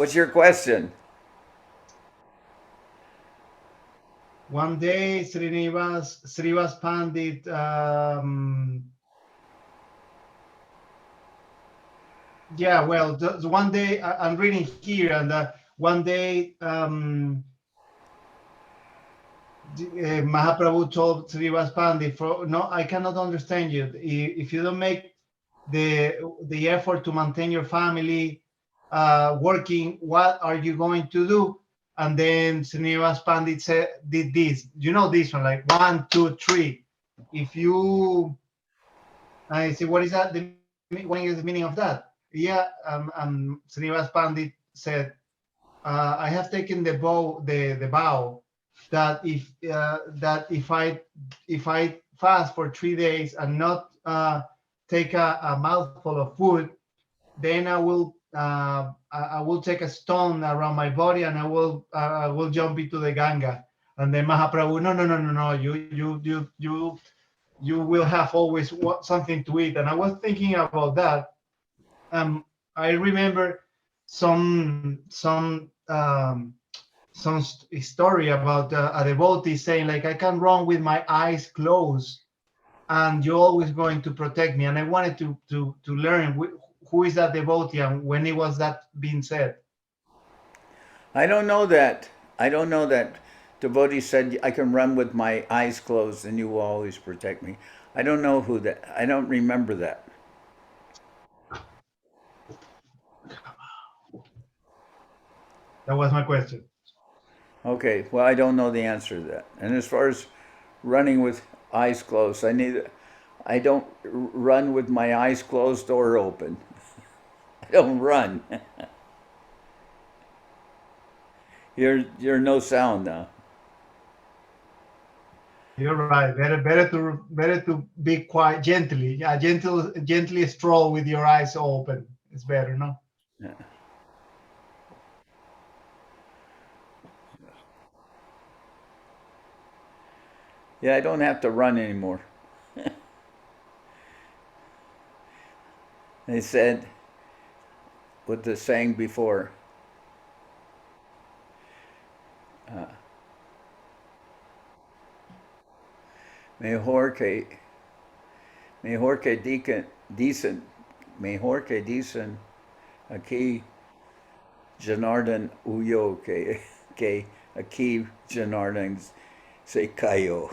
What's your question? One day, Srivas Pandit, yeah, well, one day, I'm reading here, and one day, Mahaprabhu told Srivas Pandit, no, I cannot understand you. If you don't make the effort to maintain your family working, what are you going to do? And then Srinivas Pandit did this. You know this one, like 1, 2, 3. If you, I say, what is that? What is the meaning of that? Yeah, Srinivas Pandit said, I have taken the vow that if I fast for 3 days and not take a mouthful of food, then I will take a stone around my body and I will jump into the Ganga. And then Mahaprabhu, no, you will have always something to eat. And I was thinking about that. Um, I remember some story about a devotee saying, like, I can run with my eyes closed and you're always going to protect me. And I wanted to learn who is that devotee and when it was that being said. I don't know that. I don't know that. Devotee said, I can run with my eyes closed and you will always protect me. I don't know who that, I don't remember that. That was my question. Okay, well, I don't know the answer to that. And as far as running with eyes closed, I don't run with my eyes closed or open. I don't run. You're no sound now. You're right. Better to be quiet, gently. Yeah, gently stroll with your eyes open. It's better, no? Yeah. Yeah, I don't have to run anymore. They said, what the saying before, uh, mejor que decent, mejor que dicen aquí Janardan huyó que aquí Janardan se cayó.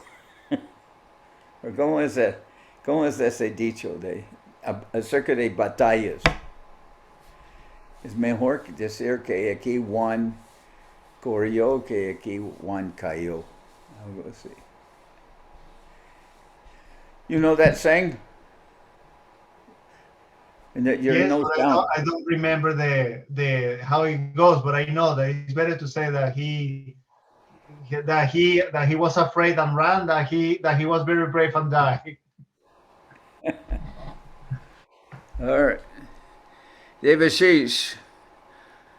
Or cómo es ese dicho acerca de batallas? Es mejor decir que aquí Juan corrió que aquí Juan cayó. Algo así. You know that saying? And that you're Yes, no but sound. I don't remember the how it goes. But I know that it's better to say that he was afraid and ran, that he was very brave and died. All right. Devashish,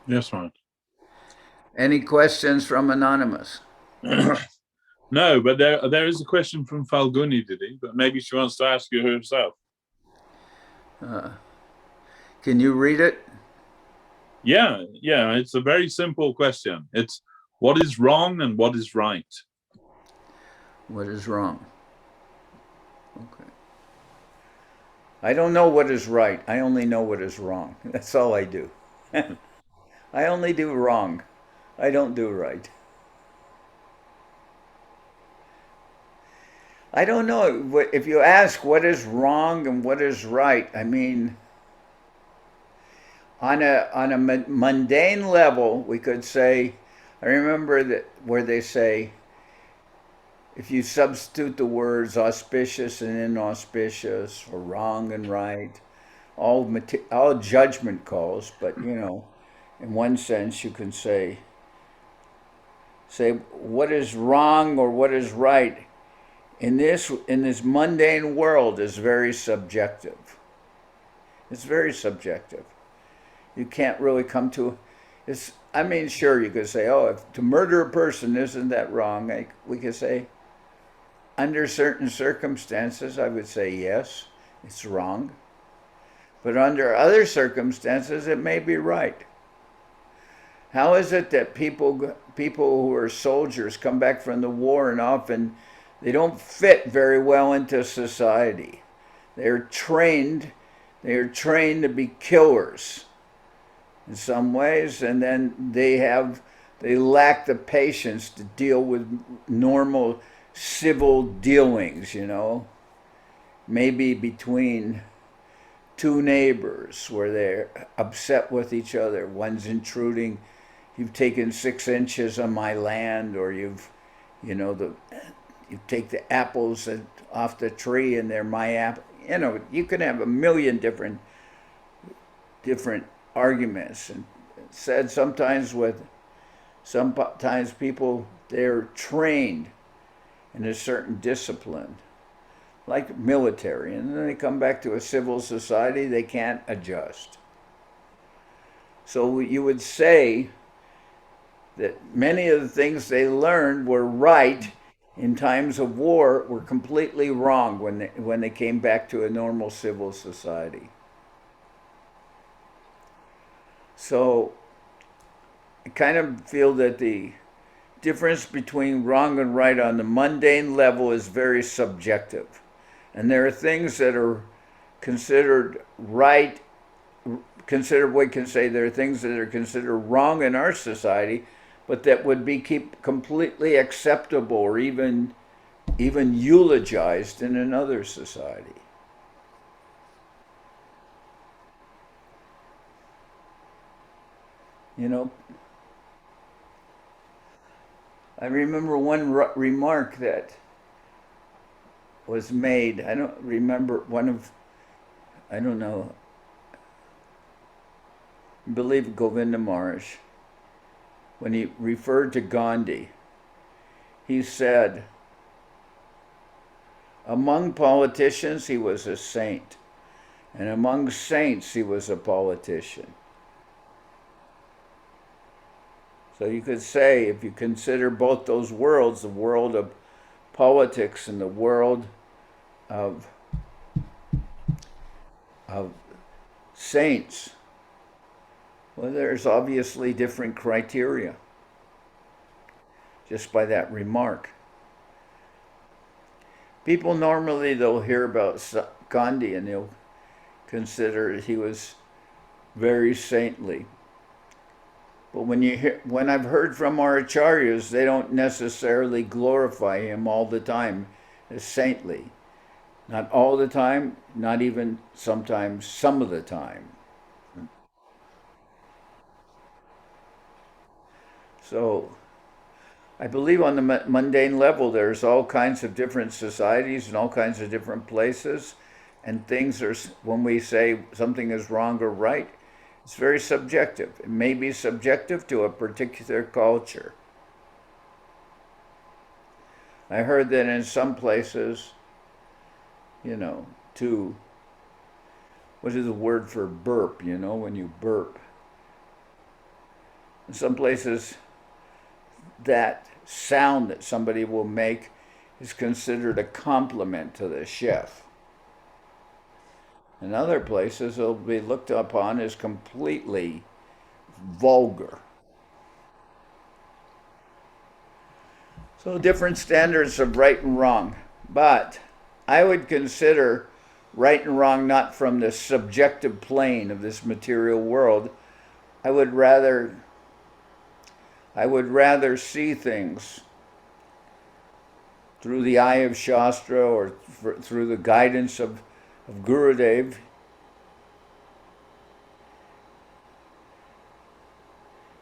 Yes, Maharaj. any questions from Anonymous? No, but there is a question from Falguni, Didi, but maybe she wants to ask you herself. Can you read it? Yeah, it's a very simple question. It's what is wrong and what is right? What is wrong? Okay. I don't know what is right. I only know what is wrong. That's all I do. I only do wrong. I don't do right. I don't know. If you ask what is wrong and what is right, I mean, on a mundane level, we could say, I remember that where they say, if you substitute the words auspicious and inauspicious, or wrong and right, all judgment calls, but in one sense, you can say what is wrong or what is right in this mundane world is very subjective. It's very subjective. You can't really come to it's. I mean, sure, you could say, oh, if to murder a person, isn't that wrong? We could say, under certain circumstances, I would say yes, it's wrong. But under other circumstances, it may be right. How is it that people who are soldiers come back from the war and often they don't fit very well into society? They're trained to be killers in some ways, and then they lack the patience to deal with normal civil dealings, maybe between two neighbors where they're upset with each other. One's intruding, you've taken 6 inches on my land, or you take the apples off the tree and they're my apple. You can have a million different arguments, and said sometimes people, they're trained in a certain discipline, like military, and then they come back to a civil society, they can't adjust. So you would say that many of the things they learned were right in times of war were completely wrong when they came back to a normal civil society. So I kind of feel that the difference between wrong and right on the mundane level is very subjective. And there are things that are considered right, we can say there are things that are considered wrong in our society, but that would be completely acceptable or even eulogized in another society. I remember one remark that was made. I don't remember I believe Govinda Maharaj, when he referred to Gandhi, he said, among politicians he was a saint, and among saints he was a politician. So you could say, if you consider both those worlds, the world of politics and the world of saints, well, there's obviously different criteria just by that remark. People normally, they'll hear about Gandhi and they'll consider he was very saintly. But when I've heard from our acharyas, they don't necessarily glorify him all the time as saintly. Not all the time, not even sometimes, some of the time. So I believe on the mundane level, there's all kinds of different societies and all kinds of different places, and things are, when we say something is wrong or right, it's very subjective. It may be subjective to a particular culture. I heard that in some places, what is the word for burp, when you burp? In some places, that sound that somebody will make is considered a compliment to the chef. In other places, it'll be looked upon as completely vulgar. So different standards of right and wrong. But I would consider right and wrong not from the subjective plane of this material world. I would rather see things through the eye of Shastra or through the guidance of Gurudev.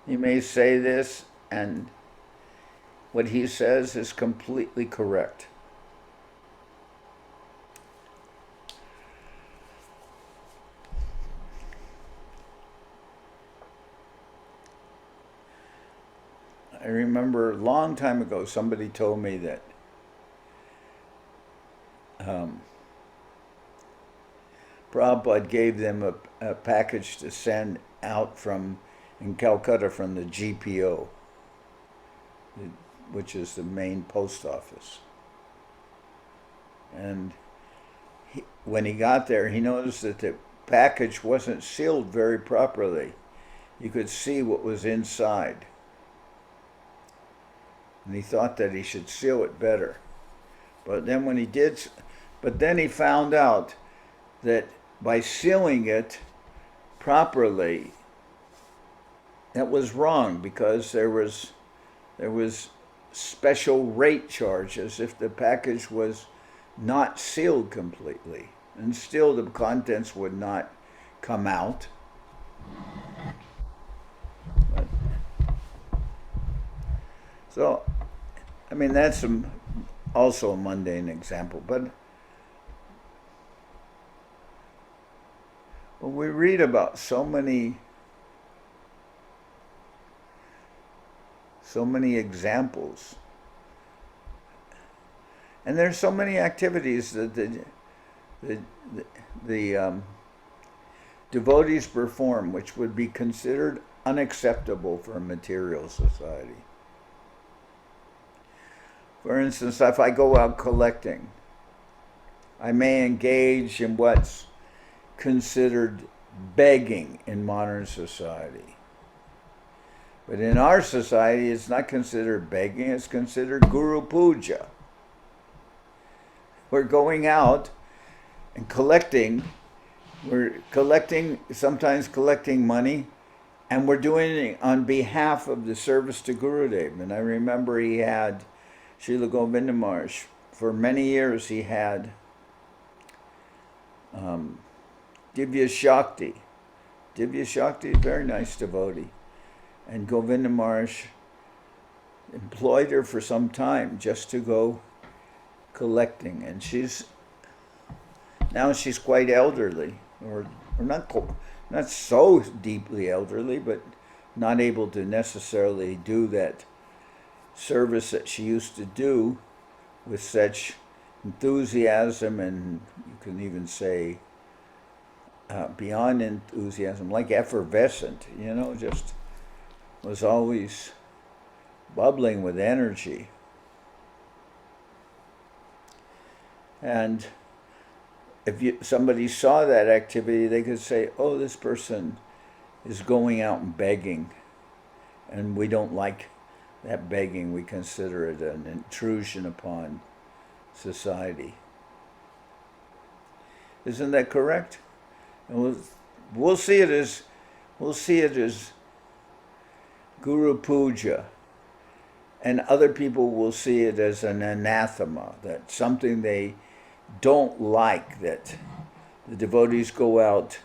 He may say this, and what he says is completely correct. I remember a long time ago, somebody told me that Prabhupada gave them a package to send out in Calcutta from the GPO, which is the main post office. And when he got there, he noticed that the package wasn't sealed very properly. you could see what was inside. And he thought that he should seal it better. But then when he did, but then he found out that by sealing it properly, that was wrong, because there was special rate charges if the package was not sealed completely, and still the contents would not come out. But, so, I mean, that's also a mundane example, but we read about so many examples, and there's so many activities that the devotees perform which would be considered unacceptable for a material society. For instance, if I go out collecting, I may engage in what's considered begging in modern society. But in our society, it's not considered begging, it's considered guru puja. We're going out and collecting, sometimes collecting money, and we're doing it on behalf of the service to Gurudev. And I remember he had, Srila Govinda Maharaj, for many years he had Divya Shakti. Divya Shakti, very nice devotee. And Govinda Maharaj employed her for some time just to go collecting. And now she's quite elderly, or not so deeply elderly, but not able to necessarily do that service that she used to do with such enthusiasm, and you can even say beyond enthusiasm, like effervescent, just was always bubbling with energy. And if somebody saw that activity, they could say, oh, this person is going out and begging, and we don't like that begging. We consider it an intrusion upon society. Isn't that correct? And we'll see it as guru puja, and other people will see it as an anathema, that something they don't like, that the devotees go out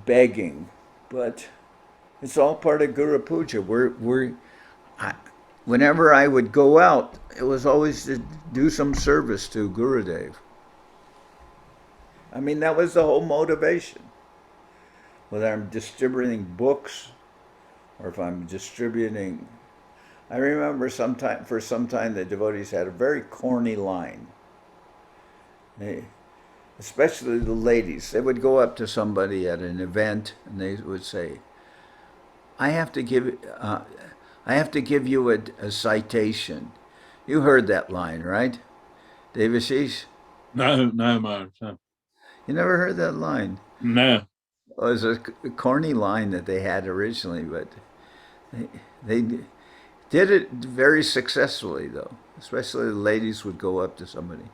begging. But it's all part of guru puja. Whenever I would go out, it was always to do some service to Gurudev. I mean, that was the whole motivation. Whether I'm distributing books, or if I'm distributing, I remember for some time the devotees had a very corny line. Especially the ladies, they would go up to somebody at an event and they would say, I have to give you a citation. You heard that line, right, Devashis? No, Maharaj. No. You never heard that line? No. It was a corny line that they had originally, but they did it very successfully, though. Especially the ladies would go up to somebody,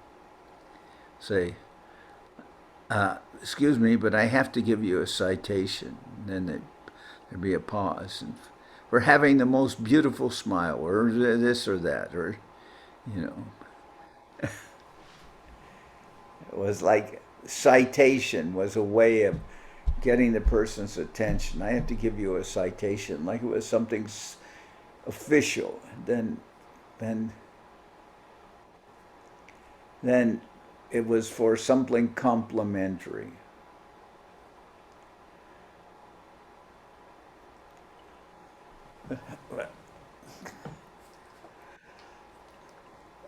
say, excuse me, but I have to give you a citation. And then there'd be a pause. And for having the most beautiful smile, or this or that, or, It was like citation was a way of getting the person's attention. I have to give you a citation, like it was something official. Then it was for something complimentary.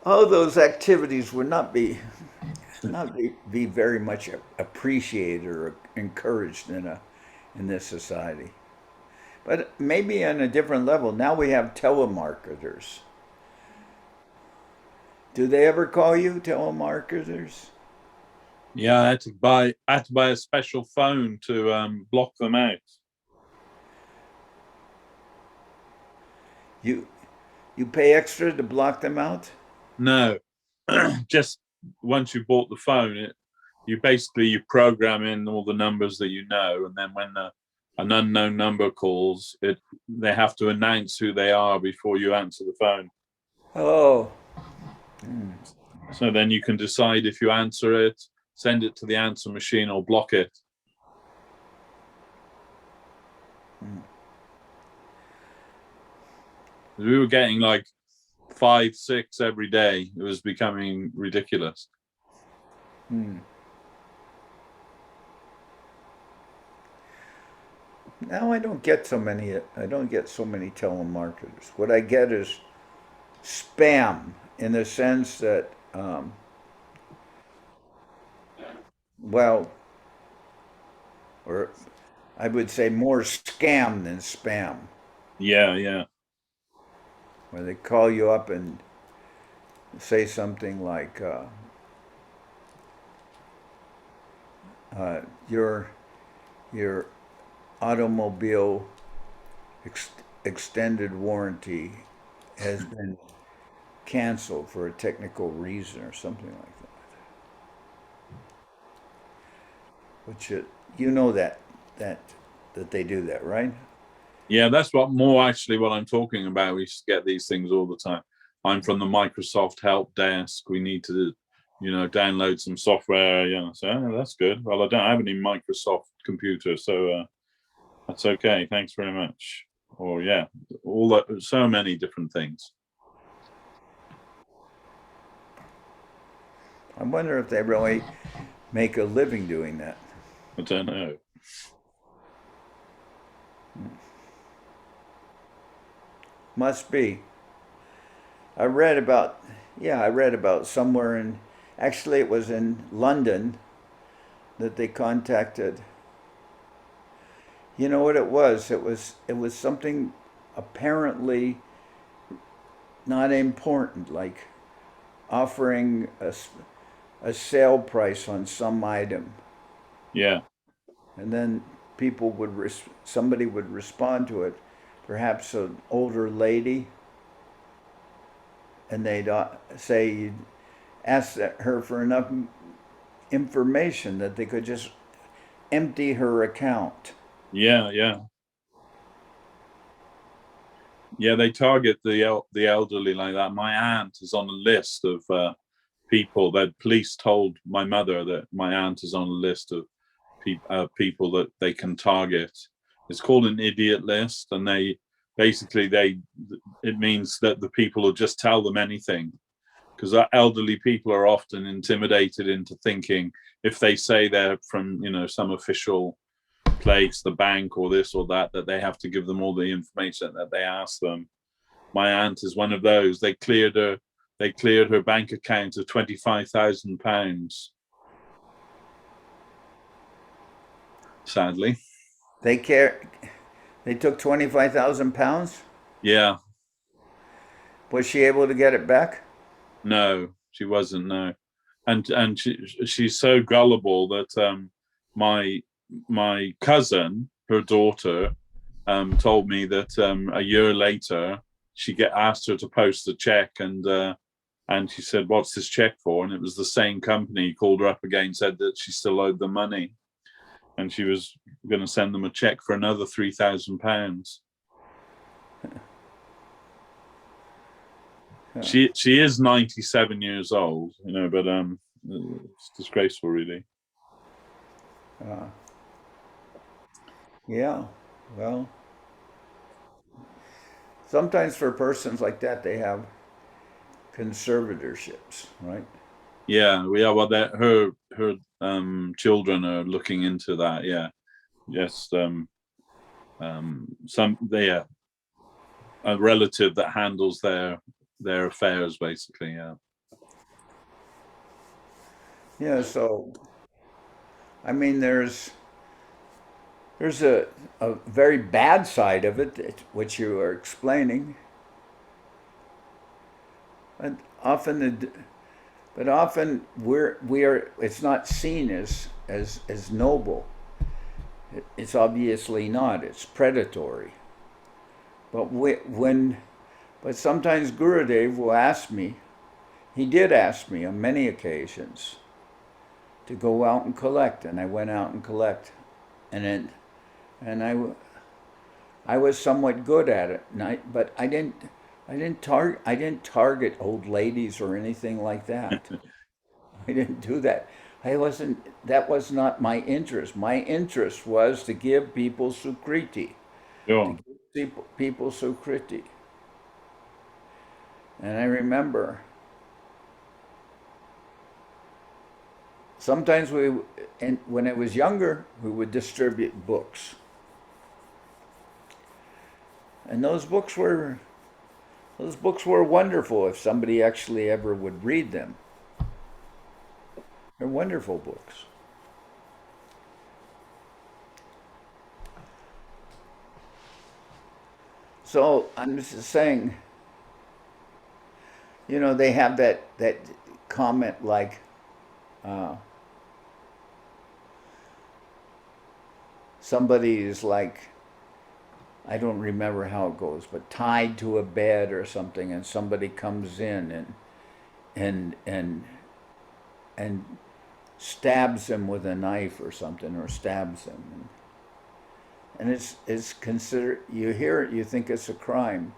All those activities would not be very much appreciated or encouraged in this society. But maybe on a different level. Now we have telemarketers. Do they ever call you telemarketers? Yeah, I had to buy a special phone to block them out. You pay extra to block them out? No, just once you bought the phone, you program in all the numbers that you know, and then when an unknown number calls, they have to announce who they are before you answer the phone. Oh. So then you can decide if you answer it, send it to the answer machine, or block it. We were getting like 5, 6 every day. It was becoming ridiculous. Now I don't get so many telemarketers. What I get is spam, in the sense that or I would say more scam than spam, Yeah. where they call you up and say something like your automobile extended warranty has been canceled for a technical reason, or something like that. Which you know that they do that, right? Yeah, that's what I'm talking about. We get these things all the time. I'm from the Microsoft help desk. We need to, download some software. So that's good. Well, I don't have any Microsoft computer, so that's okay. Thanks very much. Or all that, so many different things. I wonder if they really make a living doing that. I don't know. Must be. I read about somewhere actually it was in London, that they contacted. You know what it was? It was something apparently not important, like offering a sale price on some item. Yeah. And then somebody would respond to it, perhaps an older lady, and they'd say, you'd ask her for enough information that they could just empty her account. Yeah. They target the elderly like that. My aunt is on a list of people that police told my mother that my aunt is on a list of people that they can target. It's called an idiot list, and it means that the people will just tell them anything, because elderly people are often intimidated into thinking, if they say they're from some official place, the bank or this or that they have to give them all the information that they ask them. My aunt is one of those. They cleared her bank account of £25,000. Sadly. They took £25,000? Yeah. Was she able to get it back? No, she wasn't. No, and she's so gullible that my cousin, her daughter, told me that a year later she asked her to post a check, and she said, "What's this check for?" And it was the same company. Called her up again, said that she still owed them money, and she was going to send them a check for another £3,000. She is 97 years old, but it's disgraceful, really. Yeah, well, sometimes for persons like that, they have conservatorships, right? Yeah, well, her children are looking into that. Yeah, just a relative that handles their affairs, basically. Yeah, so I mean, there's a very bad side of it, which you are explaining, and often it's not seen as noble. It's obviously not. It's predatory. But when But sometimes Gurudev will ask me, he did ask me on many occasions to go out and collect, and I went out and collect, and I was somewhat good at it, but I didn't target old ladies or anything like that. I didn't do that. That was not my interest. My interest was to give people sukriti, to Sure. give people sukriti. And I remember sometimes when I was younger, we would distribute books. And those books were wonderful if somebody actually ever would read them. They're wonderful books. So I'm just saying, you know, they have that comment like, somebody is like, I don't remember how it goes, but tied to a bed or something, and somebody comes in and stabs him with a knife or something, or stabs him, and it's considered. You hear it, you think it's a crime,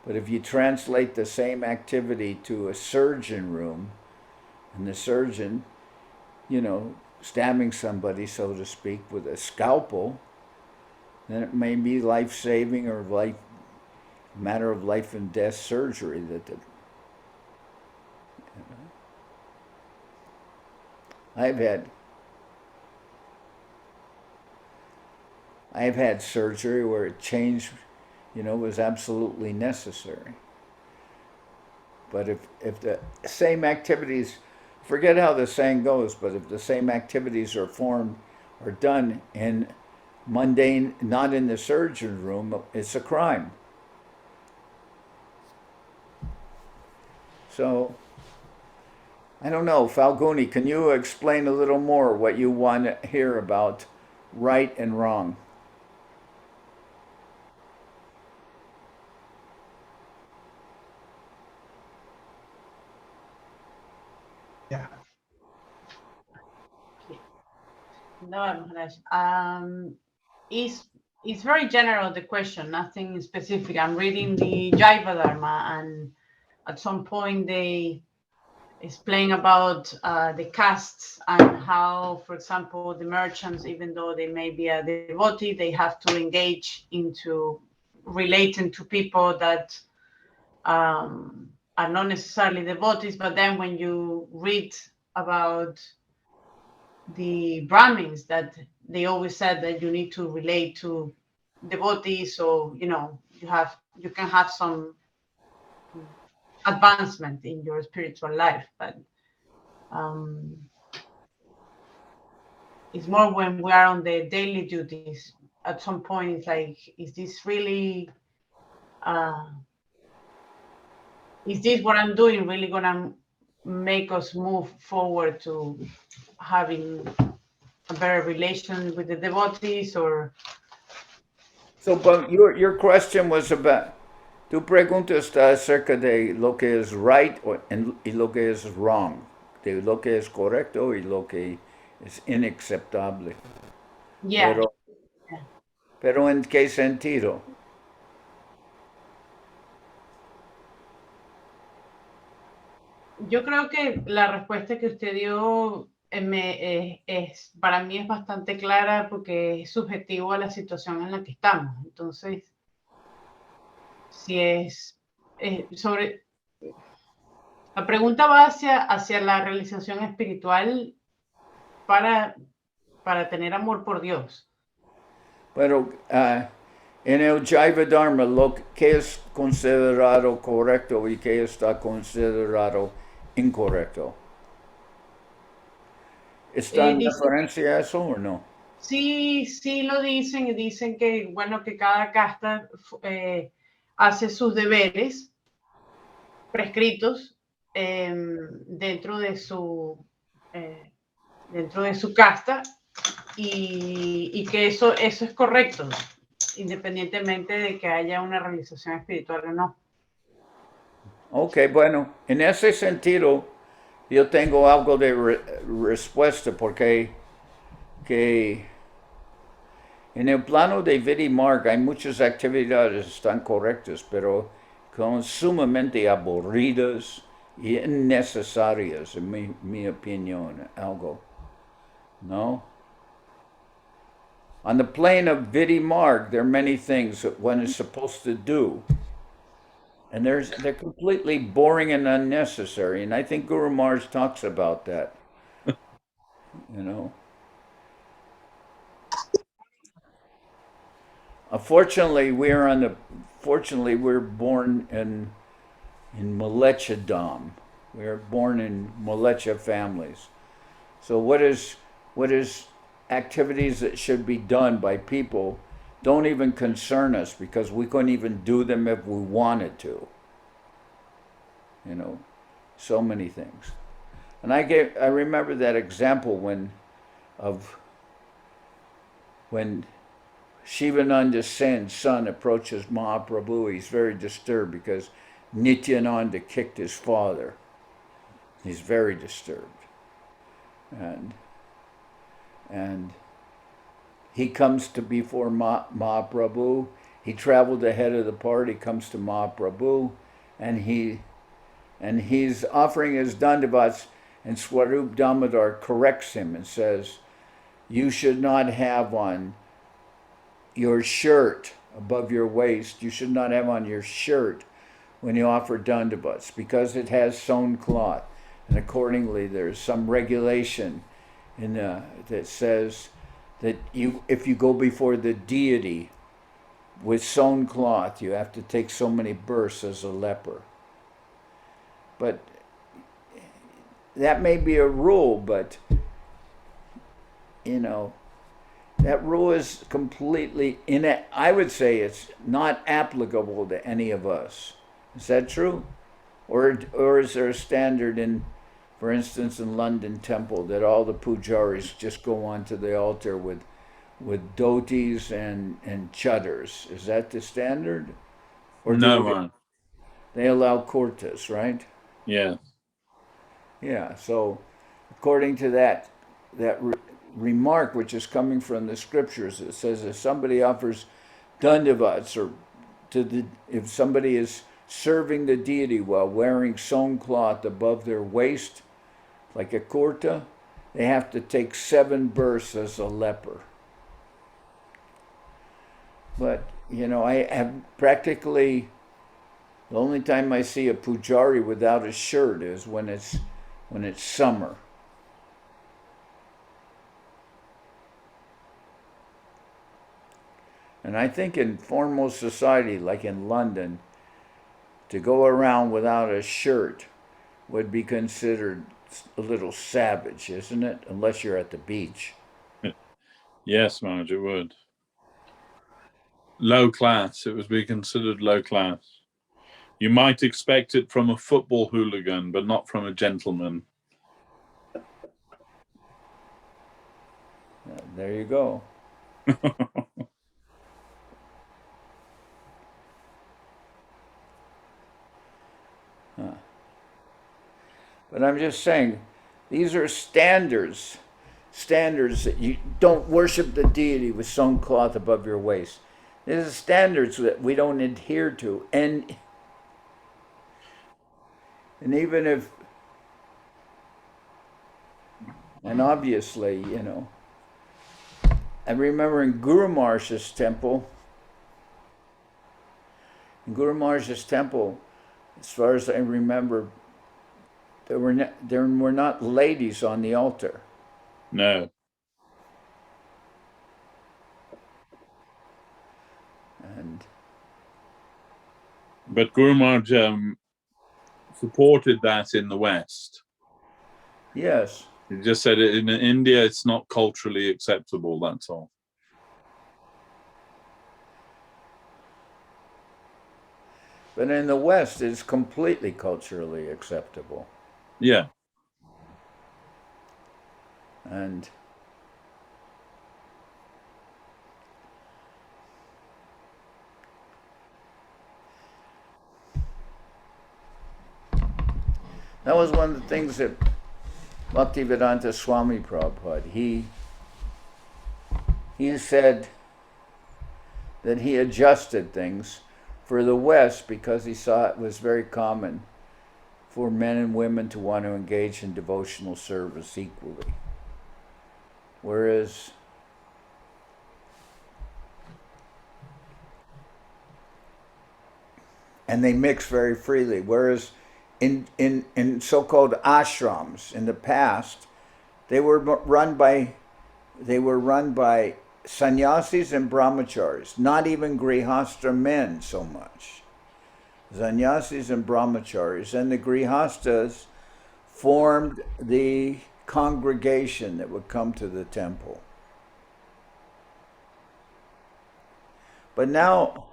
but if you translate the same activity to a surgeon room, and the surgeon, you know, stabbing somebody, so to speak, with a scalpel, then it may be life-saving or matter of life and death surgery that the, you know. I've had surgery where a change, you know, was absolutely necessary. But if the same activities, forget how the saying goes, but if the same activities are done in mundane, not in the surgeon room, it's a crime. So, I don't know, Falguni, can you explain a little more what you want to hear about right and wrong? Yeah. No, Maharaj. It's very general, the question, nothing specific. I'm reading the Jaiva Dharma, and at some point they explain about the castes and how, for example, the merchants, even though they may be a devotee, they have to engage into relating to people that are not necessarily devotees. But then when you read about the Brahmins, that they always said that you need to relate to devotees, so you know you can have some advancement in your spiritual life. But it's more when we are on the daily duties. At some point, it's like, is this really? Is this what I'm doing really gonna make us move forward to having a better relation with the devotees? Or So, but your question was about, tu pregunta está acerca de lo que es right y lo que es wrong, de lo que es correcto y lo que es inaceptable. yeah. Pero ¿en qué sentido? Yo creo que la respuesta que usted dio para mí es bastante clara, porque es subjetivo a la situación en la que estamos. Entonces, si es sobre... La pregunta va hacia la realización espiritual para tener amor por Dios. Pero en el Jaiva Dharma, lo que es considerado correcto y que está considerado incorrecto. ¿Está en referencia a eso o no? Sí, sí lo dicen, y dicen que, bueno, que cada casta hace sus deberes prescritos dentro de su casta, y que eso es correcto, independientemente de que haya una realización espiritual o no. Ok, bueno, en ese sentido, yo tengo algo de respuesta porque que en el plano de vida y marca hay muchas actividades que están correctas, pero son sumamente aburridas y innecesarias, en mi opinión, algo, ¿no? On the plane of Vidi Marg, there are many things that one is supposed to do, and they're completely boring and unnecessary. And I think Guru Maharaj talks about that. You know, unfortunately, we're born in Malechadam. We are born in Malecha families. So what is activities that should be done by people don't even concern us because we couldn't even do them if we wanted to. You know, so many things. And I remember that example when Shivananda's son approaches Mahaprabhu. He's very disturbed because Nityananda kicked his father. He's very disturbed. And he comes to before Mahaprabhu. He traveled ahead of the party, comes to Mahaprabhu, and he's offering his dandavats, and Swarup Damodar corrects him and says, "You should not have on your shirt above your waist. You should not have on your shirt when you offer dandavats because it has sewn cloth, and accordingly, there's some regulation that says that if you go before the deity with sewn cloth, you have to take so many bursts as a leper." But that may be a rule, but you know, that rule is completely I would say it's not applicable to any of us. Is that true? Or is there a standard for instance, in London Temple, that all the pujaris just go onto the altar with dhotis and chaddars? Is that the standard? Or No, they allow kurtas, right? yeah. Yeah. So, according to that remark, which is coming from the scriptures, it says if somebody offers dandavats if somebody is serving the deity while wearing sewn cloth above their waist, like a kurta, they have to take 7 bursts as a leper. But I have practically the only time I see a pujari without a shirt is when it's summer. And I think in formal society, like in London, to go around without a shirt would be considered a little savage, isn't it? Unless you're at the beach. Yes, Maharaj, it would. Low class. It would be considered low class. You might expect it from a football hooligan, but not from a gentleman. There you go. But I'm just saying, these are standards that you don't worship the deity with sewn cloth above your waist. These are standards that we don't adhere to. And even if, and obviously, I remember in Guru Maharaj's temple, as far as I remember, there were not ladies on the altar. No. But Guru Maharaj supported that in the West. Yes. He just said in India it's not culturally acceptable, that's all. But in the West, it's completely culturally acceptable. Yeah. And That was one of the things that Bhaktivedanta Swami Prabhupada, he said that he adjusted things for the West because he saw it was very common for men and women to want to engage in devotional service equally. Whereas and they mix very freely. Whereas in so-called ashrams in the past, they were run by sannyasis and brahmacharis, not even grihastha men so much. Sannyasis and brahmacharis, and the grihasthas formed the congregation that would come to the temple. But now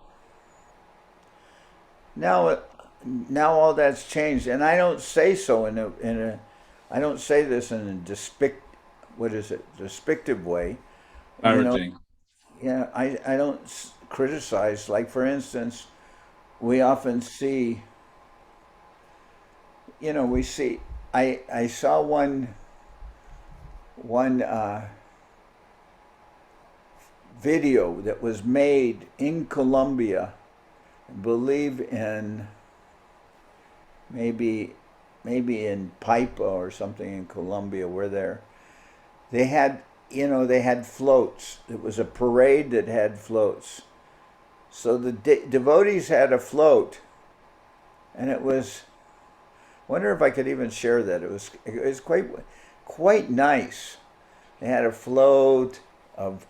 all that's changed, and I don't say so I don't say this in a despictive way. Parroting. Yeah, I don't criticize. Like, for instance, we often see, I saw one video that was made in Colombia, I believe in maybe in Paipa or something in Colombia, where they had floats. It was a parade that had floats. So the devotees had a float, and it was, I wonder if I could even share that. It was quite nice. They had a float of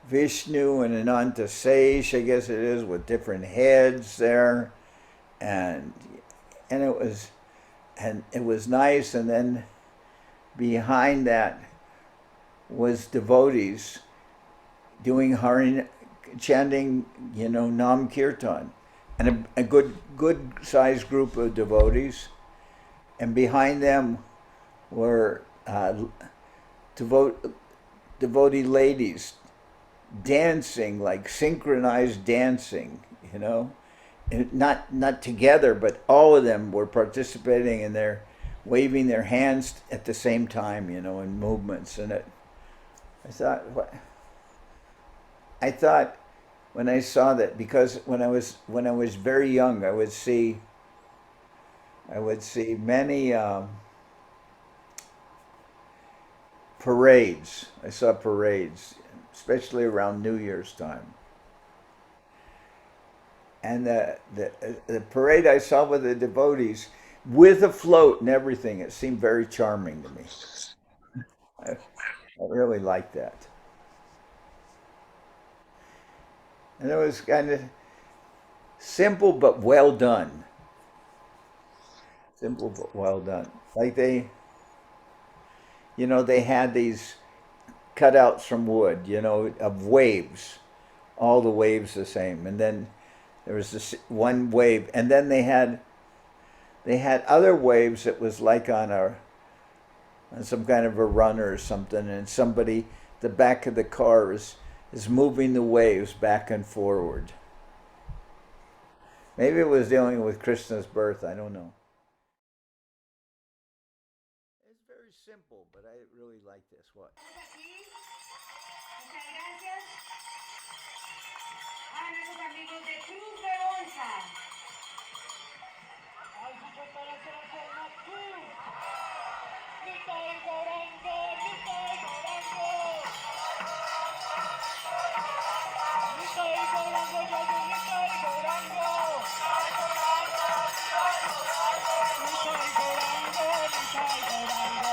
Vishnu and Ananta Seish, I guess it is, with different heads there, and it was nice. And then behind that was devotees doing chanting, Nam Kirtan, and a good sized group of devotees, and behind them were devotee ladies dancing, like synchronized dancing, and not together, but all of them were participating, and they're waving their hands at the same time, in movements. And I thought when I saw that, because when I was very young, I would see many parades. I saw parades, especially around New Year's time. And the parade I saw with the devotees, with a float and everything, it seemed very charming to me. I really liked that. And it was kind of simple but well done. Simple but well done. Like they had these cutouts from wood, of waves, all the waves the same. And then there was this one wave, and then they had other waves that was like on some kind of a runner or something, and the back of the car is moving the waves back and forward. Maybe it was dealing with Krishna's birth, I don't know. It's very simple, but I really like this. What? Muchas gracias a nuestros amigos de Cruz de Onza. Ay, muchas gracias a la Cruz. Nitai Gorango, Nitai Gorango. Nitai Gorango, Nitai Gorango. Nitai Gorango, Nitai Gorango.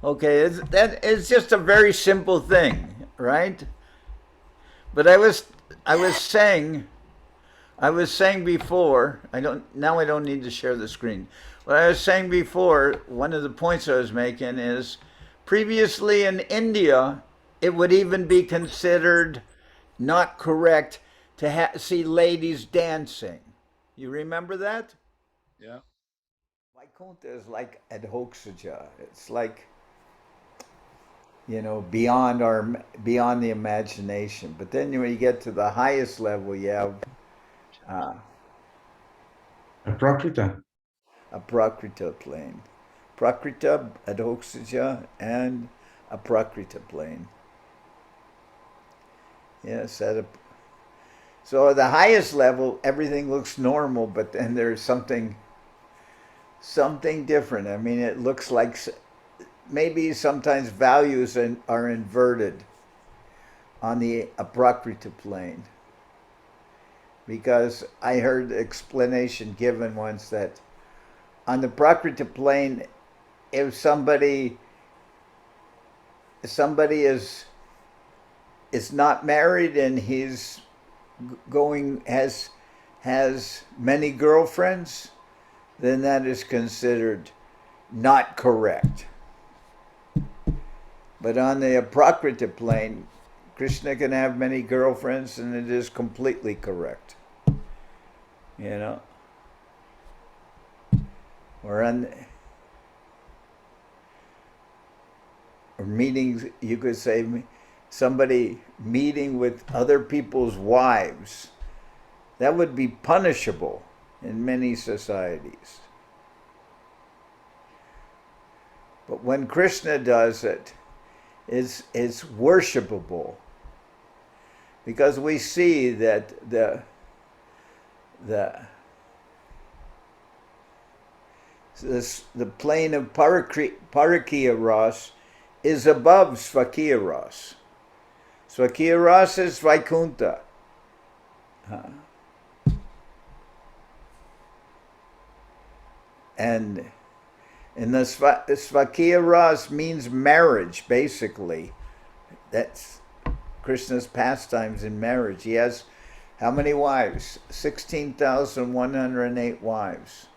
Okay, it's just a very simple thing, right? But I was saying before, I don't need to share the screen. What I was saying before, one of the points I was making is, previously in India, it would even be considered not correct to see ladies dancing. You remember that? Yeah. Vaikuntha is like adhokshaja. It's like, beyond the imagination. But then when you get to the highest level, you have Prakrita. a prakrita plane. Prakrita, adhokshaja, and a prakrita plane. Yes, so at the highest level, everything looks normal, but then there's something different. I mean, it looks like maybe sometimes values are inverted on the aprakrita plane. Because I heard the explanation given once that on the prakrita plane, if somebody is not married and he's has many girlfriends, then that is considered not correct. But on the aprakrita plane, Krishna can have many girlfriends and it is completely correct. Or meetings, you could say somebody meeting with other people's wives. That would be punishable in many societies. But when Krishna does it, it's worshipable. Because we see that the plane of Parakiya Ras is above Swakiya Ras. Swakiya Ras is Vaikuntha. And the Swakiya Ras means marriage, basically. That's Krishna's pastimes in marriage. He has how many wives? 16,108 wives.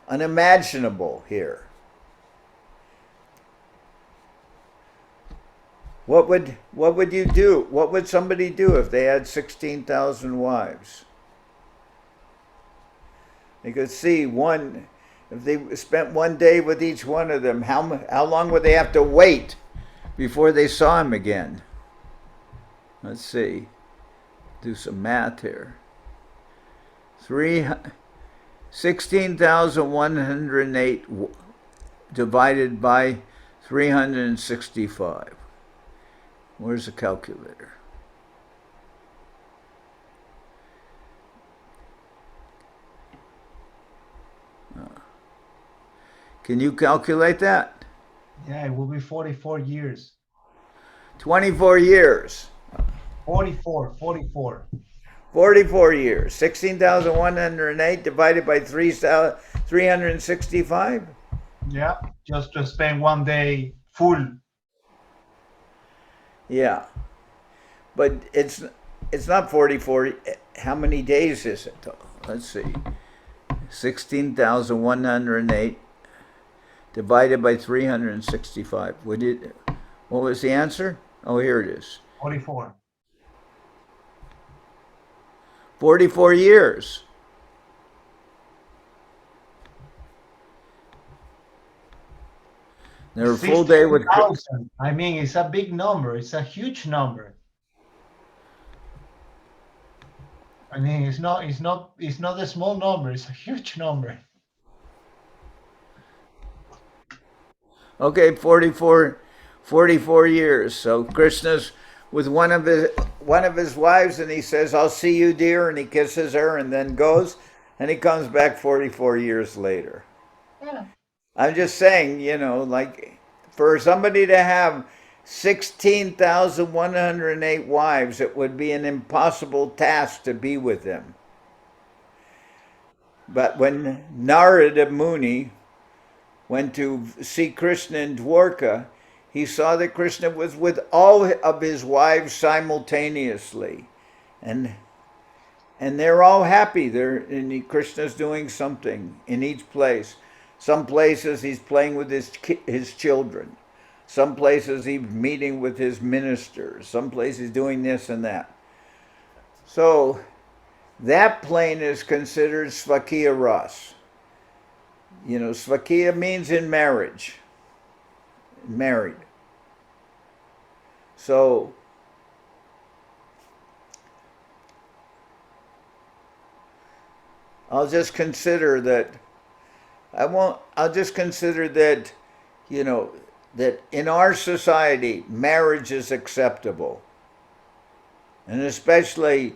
Unimaginable here. What would you do? What would somebody do if they had 16,000 wives? You could see if they spent one day with each one of them, how long would they have to wait before they saw him again? Let's see. Do some math here. 16,108 divided by 365. Where's the calculator? Can you calculate that? Yeah, it will be 44 years. 24 years. 44. 44 years. 16,108 divided by 365? Yeah, just to spend one day full. Yeah. But it's not 44. How many days is it? Let's see. 16,108 divided by 365. What was the answer? Oh, here it is. 44. 44 years. They're a full day with. 16,000. I mean, it's a big number. It's a huge number. I mean, it's not a small number. It's a huge number. Okay, 44 years. So Krishna's with one of his wives, and he says, "I'll see you, dear," and he kisses her, and then goes, and he comes back 44 years later. Yeah. I'm just saying, like for somebody to have 16,108 wives, it would be an impossible task to be with them. But when Narada Muni went to see Krishna in Dwarka, he saw that Krishna was with all of his wives simultaneously. And they're all happy. Krishna's doing something in each place. Some places he's playing with his children. Some places he's meeting with his ministers. Some places he's doing this and that. So that plane is considered Svakiya Ras. You know, Svakiya means in marriage. Married. So I'll just consider that I'll just consider that, you know, that in our society, marriage is acceptable. And especially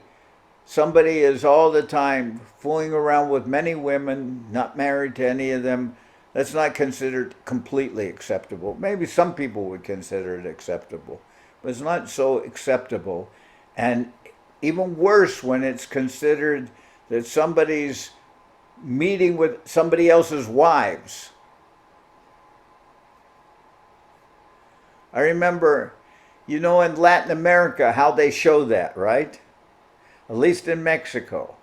somebody is all the time fooling around with many women, not married to any of them. That's not considered completely acceptable. Maybe some people would consider it acceptable, but it's not so acceptable. And even worse when it's considered that somebody's meeting with somebody else's wives. I remember, you know, in Latin America, how they show that, right? At least in Mexico.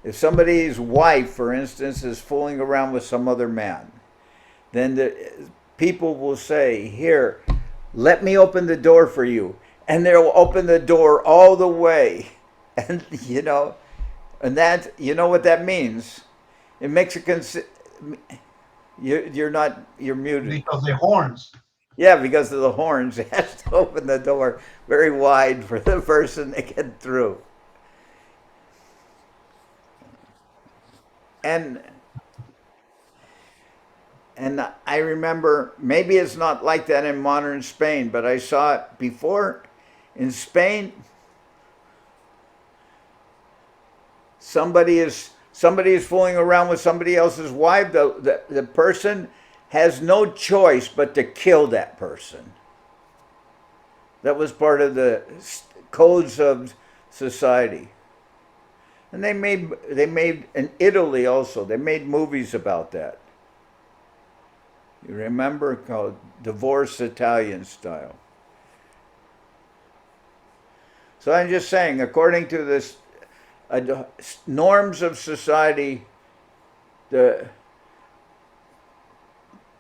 If somebody's wife, for instance, is fooling around with some other man, then the people will say, here, let me open the door for you. And they'll open the door all the way. And, you know, and that, you know what that means? In Mexican, you're muted. Because the horns. Yeah, because of the horns, they have to open the door very wide for the person to get through. And I remember, maybe it's not like that in modern Spain, but I saw it before. In Spain, somebody is fooling around with somebody else's wife. The person has no choice but to kill that person. That was part of the codes of society. And they made in Italy also, they made movies about that. You remember, called Divorce Italian Style. So I'm just saying, according to this norms of society, the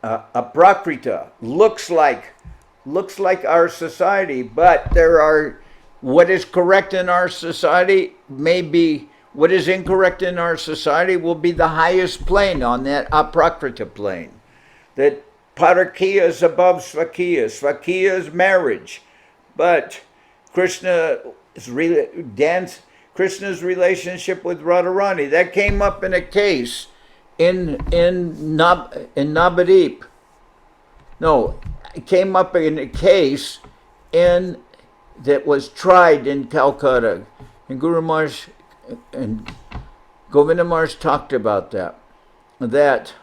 aprakrita looks like our society, but there are, what is correct in our society may be, what is incorrect in our society will be the highest plane on that aprakrita plane. That Parakiya is above Svakiya. Svakiya is marriage. But Krishna's relationship with Radharani, that came up in a case in Navadip. No, it came up in a case that was tried in Calcutta. And Guru Maharaj and Govinda Maharaj talked about that. That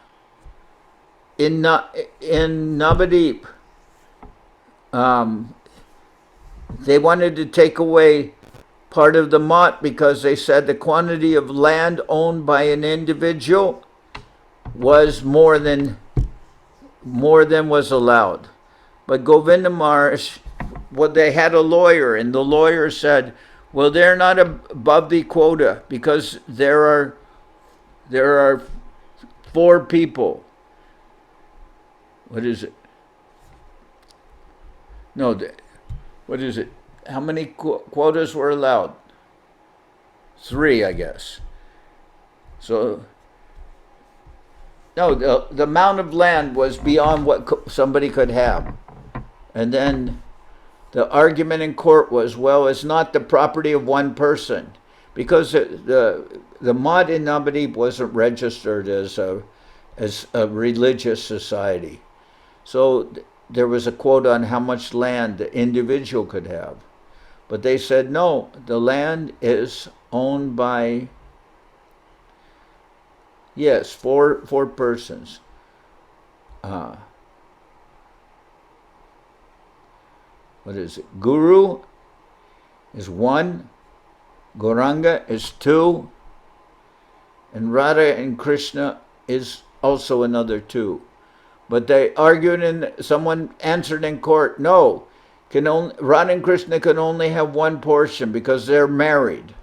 in Navadip, they wanted to take away part of the mott because they said the quantity of land owned by an individual was more than was allowed. But Govinda Maharaj, well, they had a lawyer, and the lawyer said, well, they're not above the quota because there are 4 people. What is it? No, what is it? How many quotas were allowed? 3, I guess. So, no, the amount of land was beyond what somebody could have. And then the argument in court was, well, it's not the property of one person, because the mott in Navadip wasn't registered as a religious society. So there was a quote on how much land the individual could have. But they said, no, the land is owned by, yes, four persons. What is it? Guru is 1, Gauranga is 2, and Radha and Krishna is also another 2. But they argued, and someone answered in court, no, Radha and Krishna can only have 1 portion because they're married.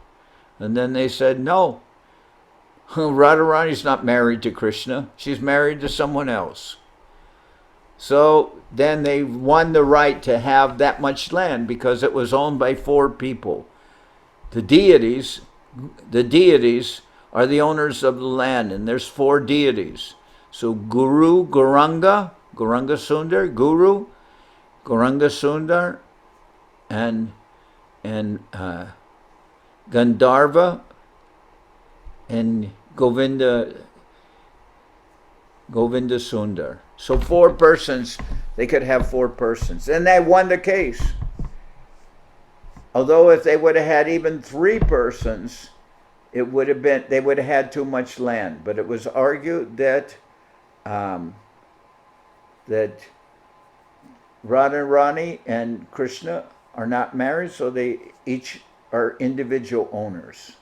And then they said, no, Radharani's not married to Krishna. She's married to someone else. So then they won the right to have that much land because it was owned by 4 people. The deities are the owners of the land, and there's 4 deities. So Guru, Gauranga Sundar, Guru, Gauranga Sundar, and Gandharva, and Govinda Sundar. So 4 persons, they could have 4 persons. And they won the case. Although if they would have had even 3 persons, they would have had too much land. But it was argued that that Radharani and Krishna are not married, so they each are individual owners.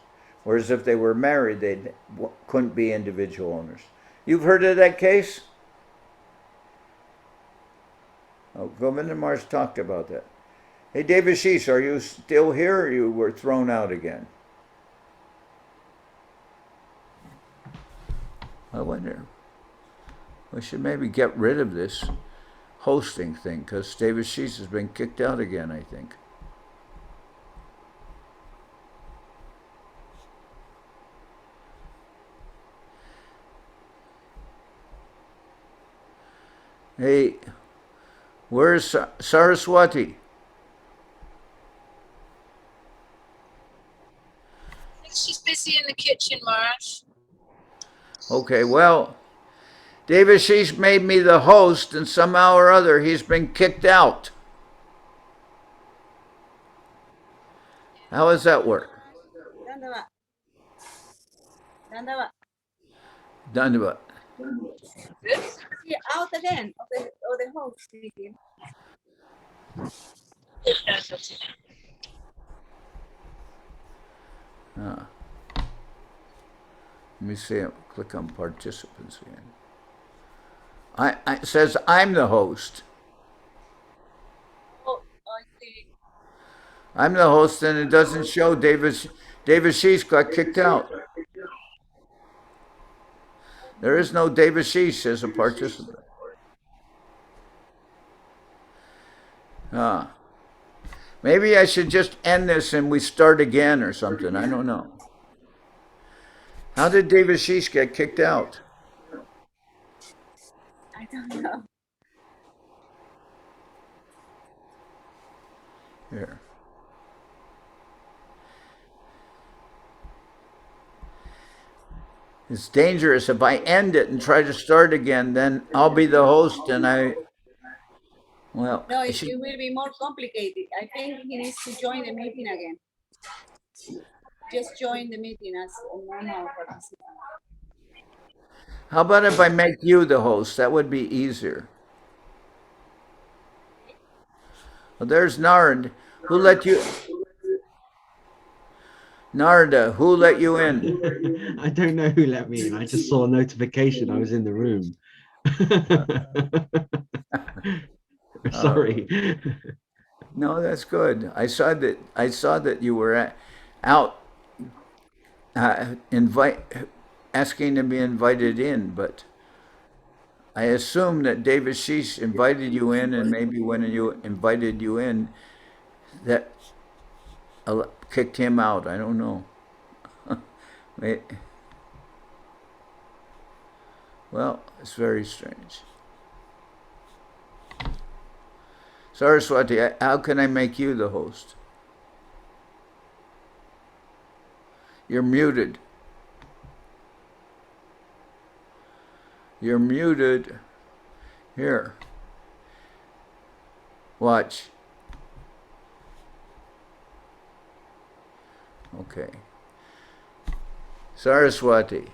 Whereas if they were married, they couldn't be individual owners. You've heard of that case? Oh, Govinda Mars talked about that. Hey, Devashis, are you still here, or you were thrown out again? I wonder. We should maybe get rid of this hosting thing, because Devashis has been kicked out again, I think. Hey, where's Saraswati? She's busy in the kitchen, Maharaj. Okay, well, Devashis made me the host, and somehow or other he's been kicked out. How does that work? Dandavat. Yeah, out again of the host. Let me see. Click on participants again. It says I'm the host. Oh, I see. I'm the host, and it doesn't show Devashis got kicked out. There is no Devashis as a participant. Maybe I should just end this and we start again or something. I don't know. How did Devashis get kicked out? I don't know. Here. It's dangerous. If I end it and try to start again, then I'll be the host and well, No, it will be more complicated. I think he needs to join the meeting again. Just join the meeting as a normal participant. how about if I make you the host? That would be easier. Well, there's Nard. Who let you? Narda, who let you in? I don't know who let me in. I just saw a notification. I was in the room. Sorry. No, that's good. I saw that you were out asking to be invited in, but I assume that Devashis invited you in, and maybe when you invited you in, that kicked him out. I don't know. Well, it's very strange. Saraswati, how can I make you the host? You're muted. You're muted. Here. Watch. Okay. Saraswati.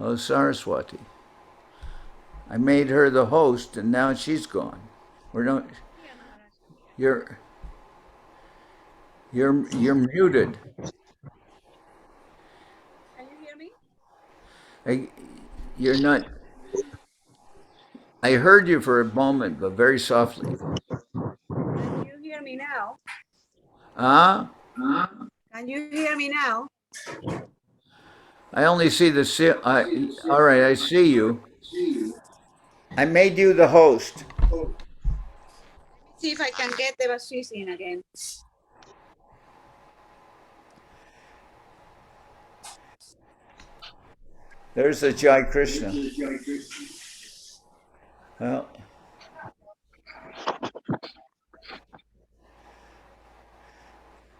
Oh, Saraswati. I made her the host, and now she's gone. You're muted. Can you hear me? You're not. I heard you for a moment, but very softly. Can you hear me now? Can you hear me now? I only see the. All right, I see you. I made you the host. See if I can get the Devashis in again. There's a Jai Krishna. Well,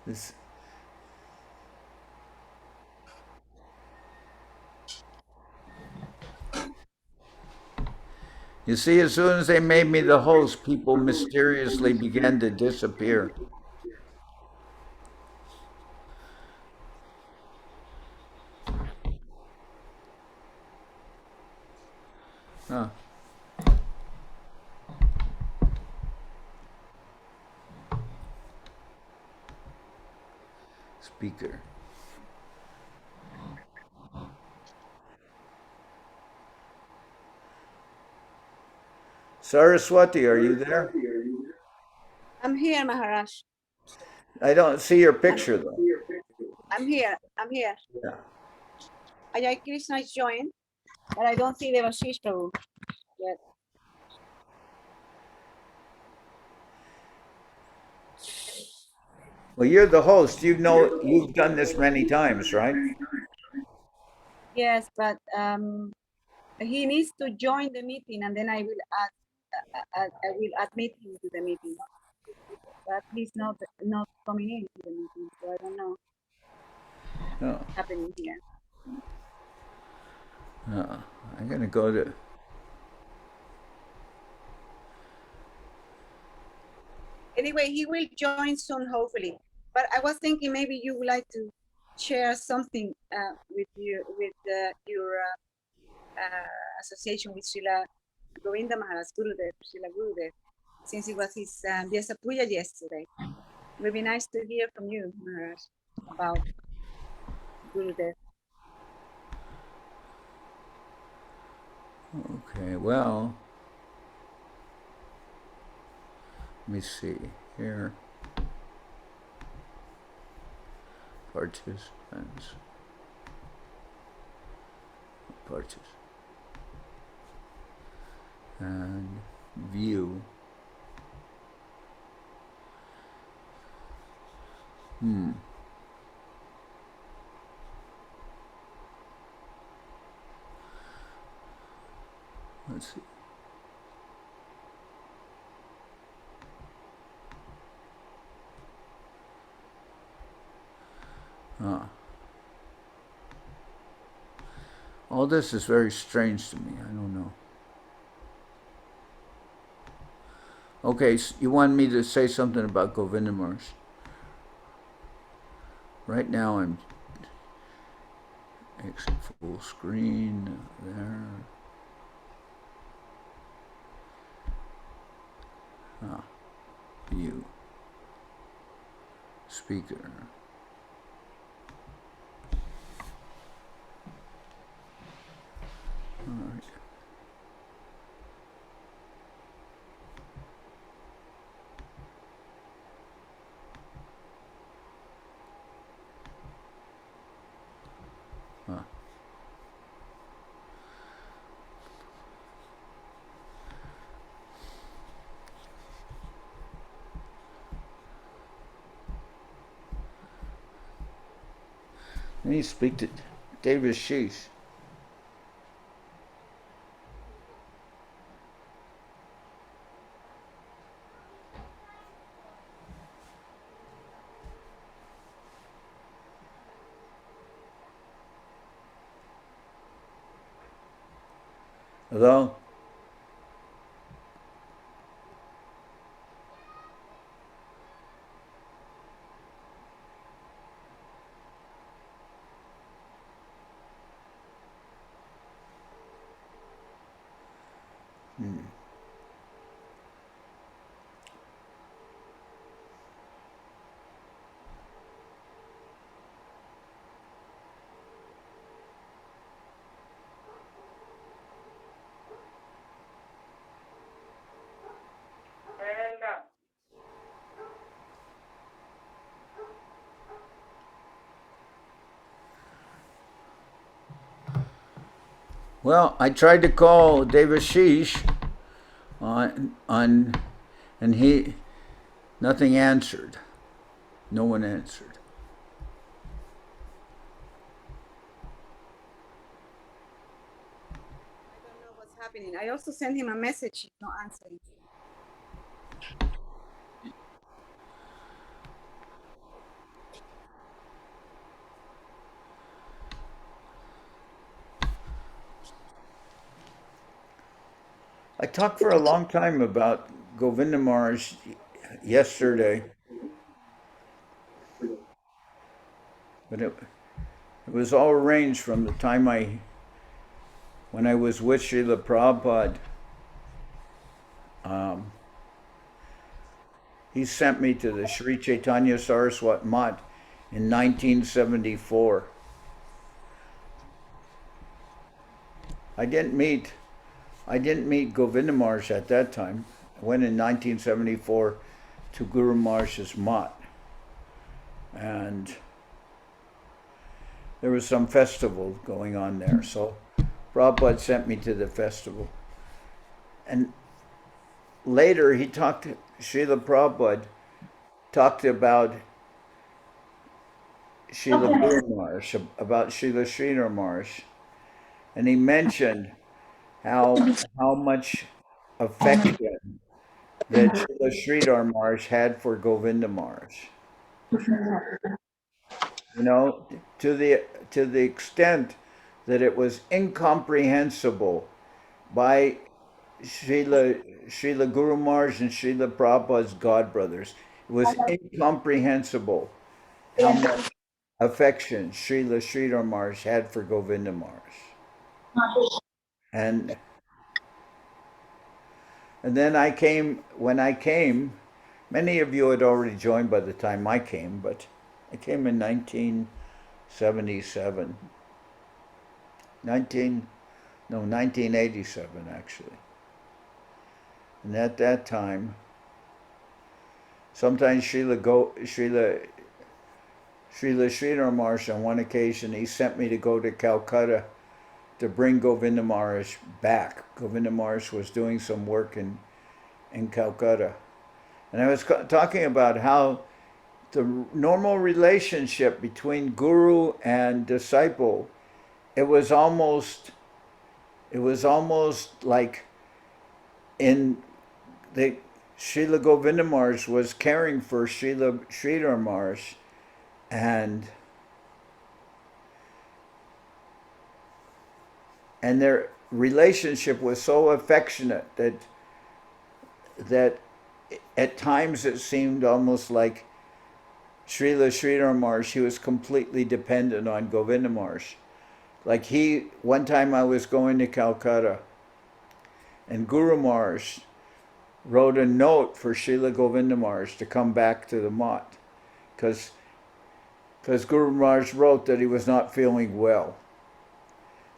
this, you see, as soon as they made me the host, people mysteriously began to disappear. Huh. Speaker. Saraswati, are you there? I'm here, Maharaj. I don't see your picture though. I'm here. I'm here. Yeah. Ajay Krishna is joined, but I don't see Devashis Prabhu yet. Well, you're the host. You know you've done this many times, right? Yes, but he needs to join the meeting, and then I will I will admit him to the meeting. But he's not coming in to the meeting, so I don't know Oh. what's happening here. I'm gonna go to. Anyway, he will join soon, hopefully. But I was thinking maybe you would like to share something with your association with Srila Govinda Maharaj, Gurudev, Srila Gurudev, since it was his Vyasa Puja yesterday. It would be nice to hear from you, Maharaj, about Gurudev. Okay, well, let me see here. Participants. And view. Let's see. All this is very strange to me. I don't know. Okay, so you want me to say something about Govinda Maharaj? Right now I'm exit full screen there. View. Speaker. All right. Let me speak to Devashis. Hello? Well, I tried to call Devashish on and he nothing answered. No one answered. happening. I also sent him a message. He's not answering. I talked for a long time about Govinda Maharaj yesterday, but it was all arranged from the time when I was with Srila Prabhupada. He sent me to the Sri Chaitanya Saraswati Mat in 1974. I didn't meet Govinda Maharaj at that time. I went in 1974 to Guru Maharaj's Mat, and there was some festival going on there. So Prabhupada sent me to the festival. And later Srila Prabhupada talked about Srila Guru Maharaj, about Srila Sridhar Maharaj. And he mentioned how much affection that Srila Sridhar Maharaj had for Govinda Maharaj. You know, to the extent that it was incomprehensible by Srila Guru Maharaj and Srila Prabhupada's godbrothers. It was incomprehensible how much affection Srila Sridhar Maharaj had for Govinda Maharaj. And then when I came, many of you had already joined by the time I came, but I came in 1977. 1987 actually. And at that time, sometimes Srila Sridhar Maharaj, on one occasion, he sent me to go to Calcutta to bring Govinda Maharaj back. Govinda Maharaj was doing some work in Calcutta. And I was talking about how the normal relationship between guru and disciple, it was almost like in the Srila Govinda Maharaj was caring for Srila Sridhar Maharaj, and their relationship was so affectionate that at times it seemed almost like Srila Sridhar Maharaj, he was completely dependent on Govinda Maharaj. Like one time I was going to Calcutta, and Guru Maharaj wrote a note for Srila Govinda Maharaj to come back to the Mat, because Guru Maharaj wrote that he was not feeling well.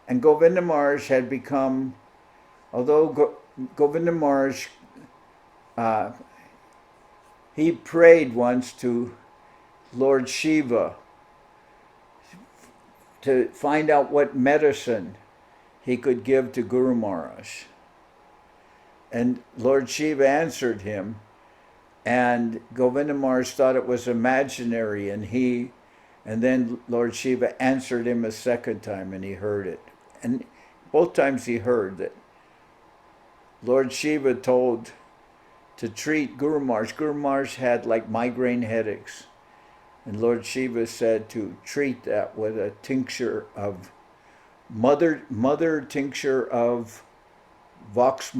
And Govinda Maharaj had become, although Govinda Maharaj, he prayed once to Lord Shiva to find out what medicine he could give to Guru Maharaj. And Lord Shiva answered him, and Govinda Maharaj thought it was imaginary, and then Lord Shiva answered him a second time, and he heard it. And both times he heard that Lord Shiva told to treat Guru Maharaj. Guru Maharaj had like migraine headaches, and Lord Shiva said to treat that with a tincture of mother tincture of vox,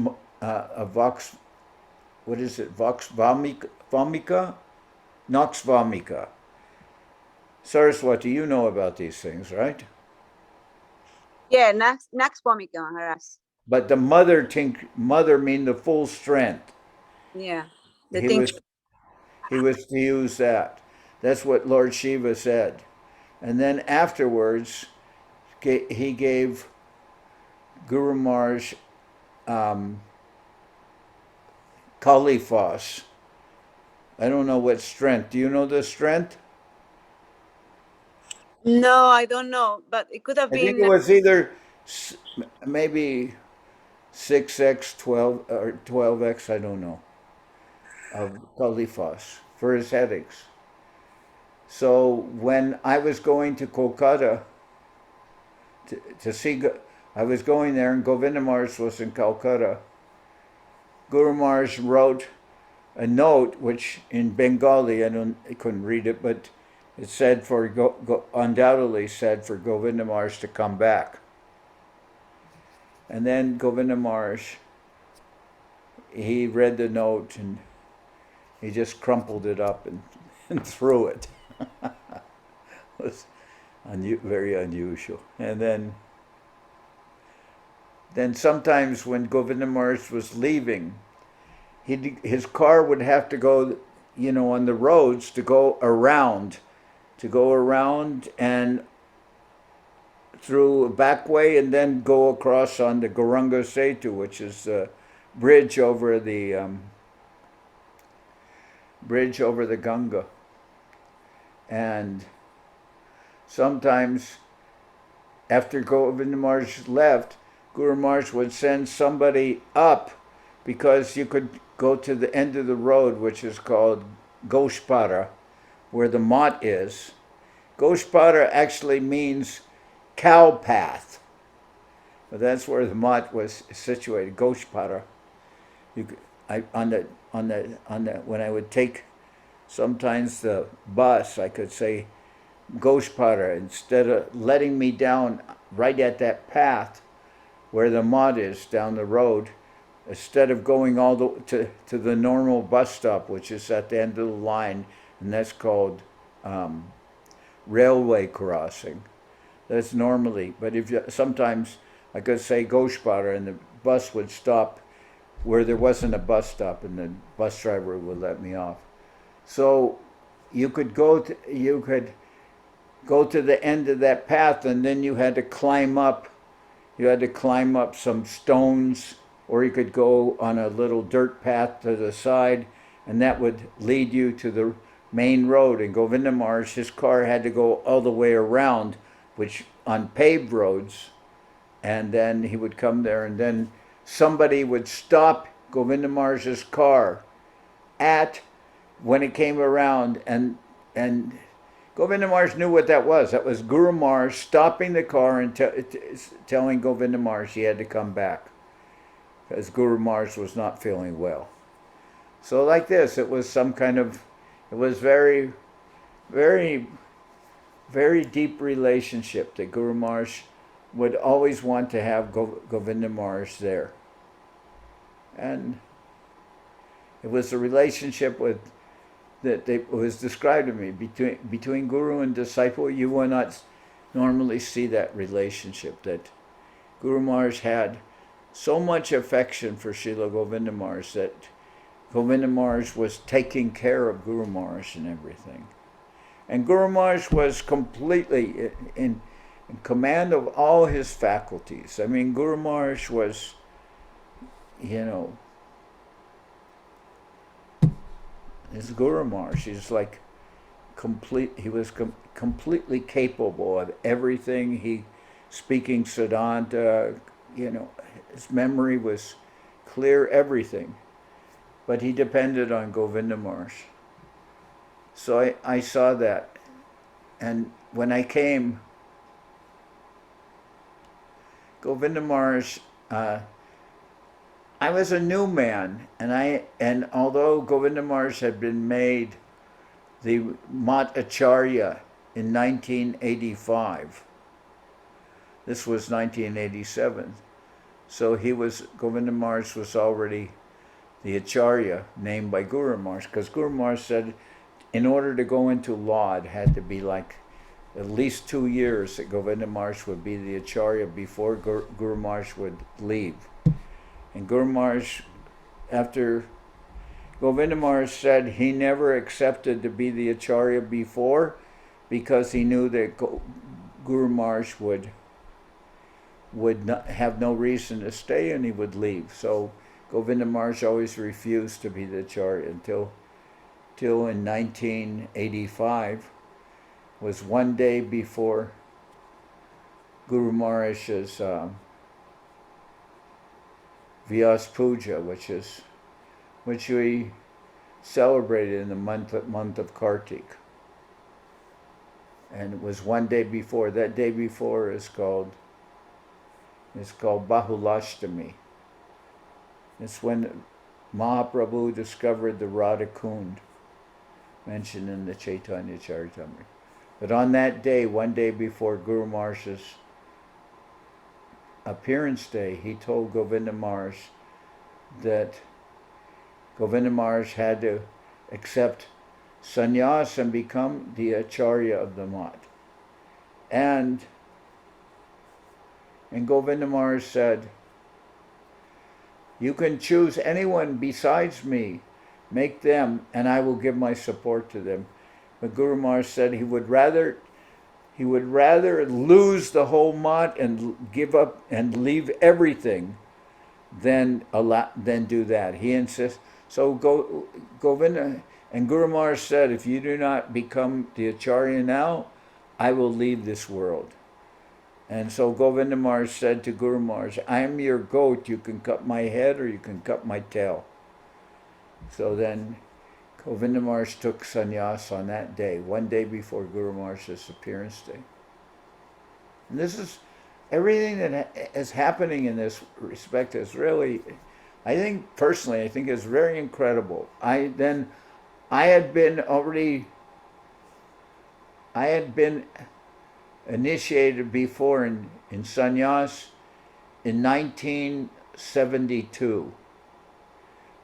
what is it? Vox vomica? Nox vomica. Saraswati, you know about these things, right? Yeah, Nax Vomika, Maharaj. But the mother mean the full strength. Yeah. He was to use that. That's what Lord Shiva said. And then afterwards, he gave Guru Maharaj Kalifas. I don't know what strength. Do you know the strength? No, I don't know, but it could have I think been. it was either maybe 6x, 12, or 12x, I don't know, of Kalifas for his headaches. So when I was going to Kolkata to see I was going there, and Govinda Maharaj was in Calcutta. Guru Maharaj wrote a note, which in Bengali, I couldn't read it, but it said undoubtedly said for Govinda Maharaj to come back. And then Govinda Maharaj, he read the note and he just crumpled it up and threw it. It was very unusual. And then sometimes when Govinda Maharaj was leaving, his car would have to go, on the roads to go around and through a back way and then go across on the Gauranga Setu, which is the bridge over the Ganga. And sometimes after Govinda Maharaj left, Guru Maharaj would send somebody up, because you could go to the end of the road, which is called Goshpara, where the mott is. Goshpara actually means cow path. But that's where the mott was situated, Goshpara. When I would take sometimes the bus, I could say Goshpara, instead of letting me down right at that path where the mott is down the road, instead of going all to the normal bus stop, which is at the end of the line, and that's called railway crossing. That's normally, but sometimes I could say Goshpara, and the bus would stop where there wasn't a bus stop, and the bus driver would let me off. So you could go to the end of that path, and then you had to climb up. You had to climb up some stones, or you could go on a little dirt path to the side, and that would lead you to the main road. And Govinda Maharaj, his car had to go all the way around, which on paved roads, and then he would come there, and then somebody would stop Govinda Maharaj's car when it came around, and Govinda Maharaj knew what that was. That was Guru Maharaj stopping the car and telling Govinda Maharaj he had to come back, because Guru Maharaj was not feeling well. So like this, it was very, very, very deep relationship that Guru Maharaj would always want to have Govinda Maharaj there. And it was a relationship that was described to me between Guru and disciple. You will not normally see that relationship, that Guru Maharaj had so much affection for Srila Govinda Maharaj that Govinda Maharaj was taking care of Guru Maharaj and everything. And Guru Maharaj was completely in command of all his faculties. I mean, Guru Maharaj was, his Guru Maharaj, he's like he was completely capable of everything. Speaking Siddhanta, his memory was clear, everything. But he depended on Govinda Maharaj. So I saw that. And when I came, Govinda Maharaj, I was a new man, and although Govinda Maharaj had been made the Mat Acharya in 1985, this was 1987, so Govinda Maharaj was already the Acharya named by Guru Maharaj, because Guru Maharaj said in order to go into law it had to be like at least 2 years that Govinda Maharaj would be the Acharya before Guru Maharaj would leave. And Guru Maharaj, after Govinda Maharaj said he never accepted to be the Acharya before, because he knew that Guru Maharaj would not have no reason to stay and he would leave. So Govinda Maharaj always refused to be the Acharya until in 1985, was one day before Guru Maharaj's Vyas Puja, which we celebrated in the month of Kartik. And it was one day before. That day before is called It's called Bahulashtami. It's when Mahaprabhu discovered the Radha Kund, mentioned in the Chaitanya Charitamrita. But on that day, one day before Guru Maharaj's appearance day, he told Govinda Maharaj that Govinda Maharaj had to accept sannyas and become the acharya of the mat. And Govinda Maharaj said, you can choose anyone besides me, make them, and I will give my support to them. But Guru Maharaj said he would rather lose the whole mat and give up and leave everything than do that. He insists. So Govinda and Guru Maharaj said, if you do not become the acharya now, I will leave this world. And so Govinda Maharaj said to Guru Maharaj, I am your goat, you can cut my head or you can cut my tail. So then Govinda Maharaj took sannyas on that day, one day before Guru Maharaj's appearance day. And this is, everything that is happening in this respect is really, I think is very incredible. I had been initiated before in sannyas in 1972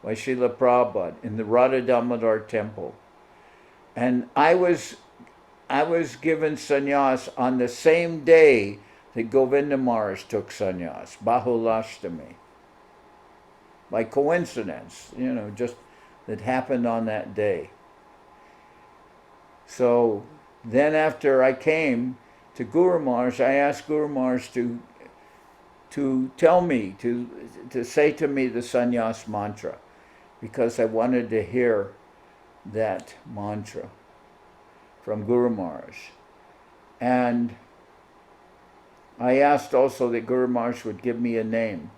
by Srila Prabhupada in the Radha Damodar temple. And I was given sannyas on the same day that Govinda Maharaj took sannyas, Bahulashtami. By coincidence, just that happened on that day. So then after I came to Guru Maharaj, I asked Guru Maharaj to tell me, to say to me the sannyas mantra, because I wanted to hear that mantra from Guru Maharaj. And I asked also that Guru Maharaj would give me a name.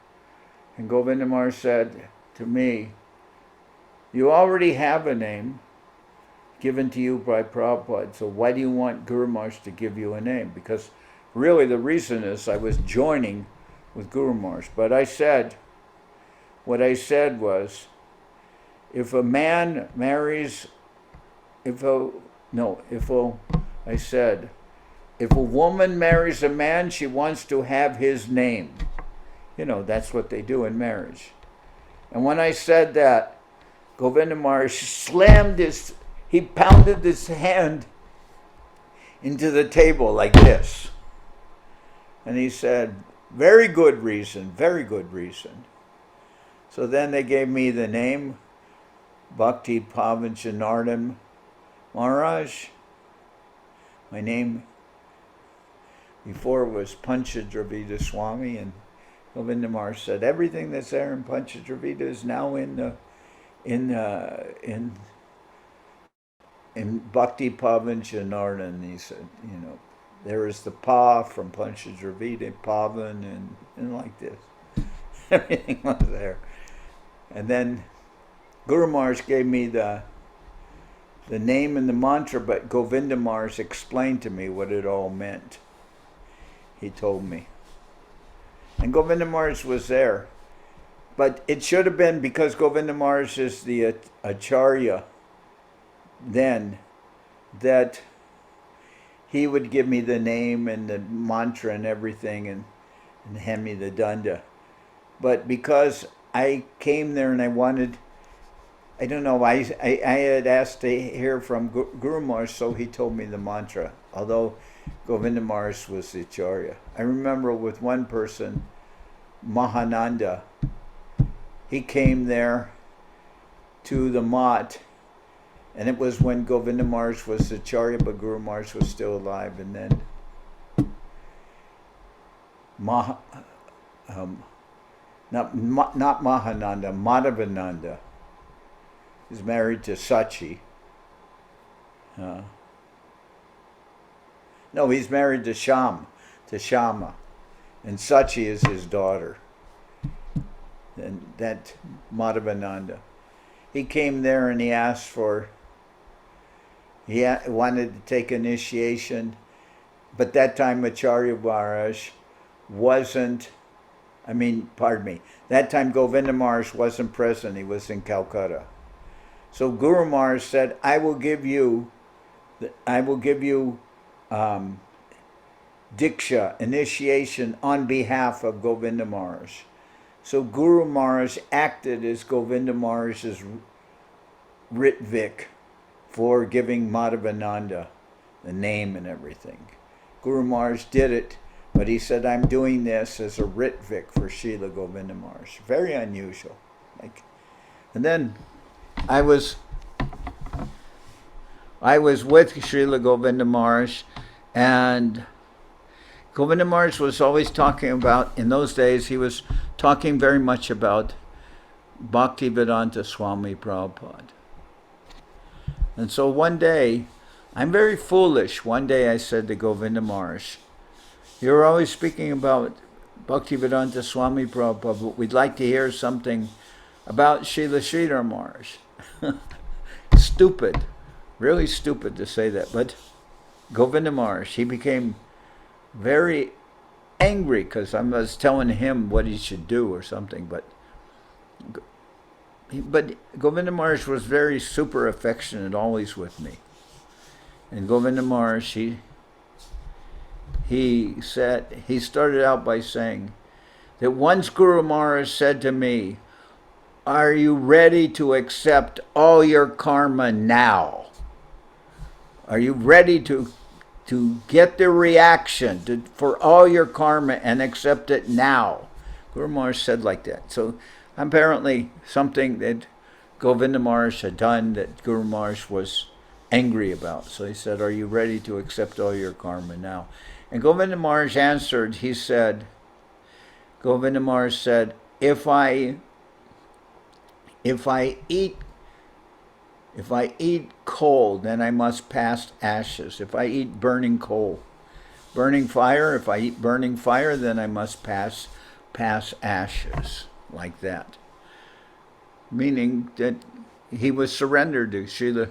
And Govinda Maharaj said to me, you already have a name given to you by Prabhupada, so why do you want Guru Maharaj to give you a name? Because really the reason is I was joining with Guru Maharaj. But what I said was, if a woman marries a man, she wants to have his name. That's what they do in marriage. And when I said that, Govinda Maharaj he pounded his hand into the table like this. And he said, very good reason, very good reason. So then they gave me the name, Bhakti Pavan Janardan Maharaj. My name before was Panchadravida Swami, and Govinda Maharaj said, everything that's there in Panchadravida is now in Bhakti Pavan Janardan. He said, there is the Pa from Panchadravida, Pavan, and like this. Everything was there. And then Guru Maharaj gave me the name and the mantra, but Govinda Maharaj explained to me what it all meant. He told me. And Govinda Maharaj was there. But it should have been, because Govinda Maharaj is the acharya then, that he would give me the name and the mantra and everything and hand me the danda. But because I came there and I wanted, I don't know, I had asked to hear from Guru Maharaj, so he told me the mantra, although Govinda Maharaj was the acharya. I remember with one person, Mahananda, he came there to the mat, and it was when Govinda Maharaj was the acharya, but Guru Maharaj was still alive. And then not Mahananda, Madhavananda is married to Sachi. No, he's married to Shama, and Sachi is his daughter. And that Madhavananda, he came there and he asked for, he wanted to take initiation, but that time Acharya Maharaj wasn't Pardon me. That time Govinda Maharaj wasn't present. He was in Calcutta. So Guru Maharaj said, I will give you Diksha, initiation, on behalf of Govinda Maharaj. So Guru Maharaj acted as Govinda Maharaj's Ritvik for giving Madhavananda the name and everything. Guru Maharaj did it, but he said, I'm doing this as a Ritvik for Srila Govinda Maharaj. Very unusual. And then I was with Srila Govinda Maharaj, and Govinda Maharaj was always talking about, in those days, he was talking very much about Bhaktivedanta Swami Prabhupada. And so one day, I'm very foolish. One day I said to Govinda Maharaj, you're always speaking about Bhaktivedanta Swami Prabhupada, but we'd like to hear something about Srila Sridhar Maharaj. Stupid, really stupid to say that. But Govinda Maharaj, he became very angry because I was telling him what he should do or something. But Govinda Maharaj was very super affectionate always with me. And Govinda Maharaj, he started out by saying that once Guru Maharaj said to me, are you ready to accept all your karma now? Are you ready to get the reaction for all your karma and accept it now? Guru Maharaj said like that. So apparently something that Govinda Maharaj had done that Guru Maharaj was angry about. So he said, are you ready to accept all your karma now? And Govinda Maharaj answered, Govinda Maharaj said, if I eat coal, then I must pass ashes. If I eat burning coal, burning fire, if I eat burning fire, then I must pass ashes, like that. Meaning that he was surrendered to Srila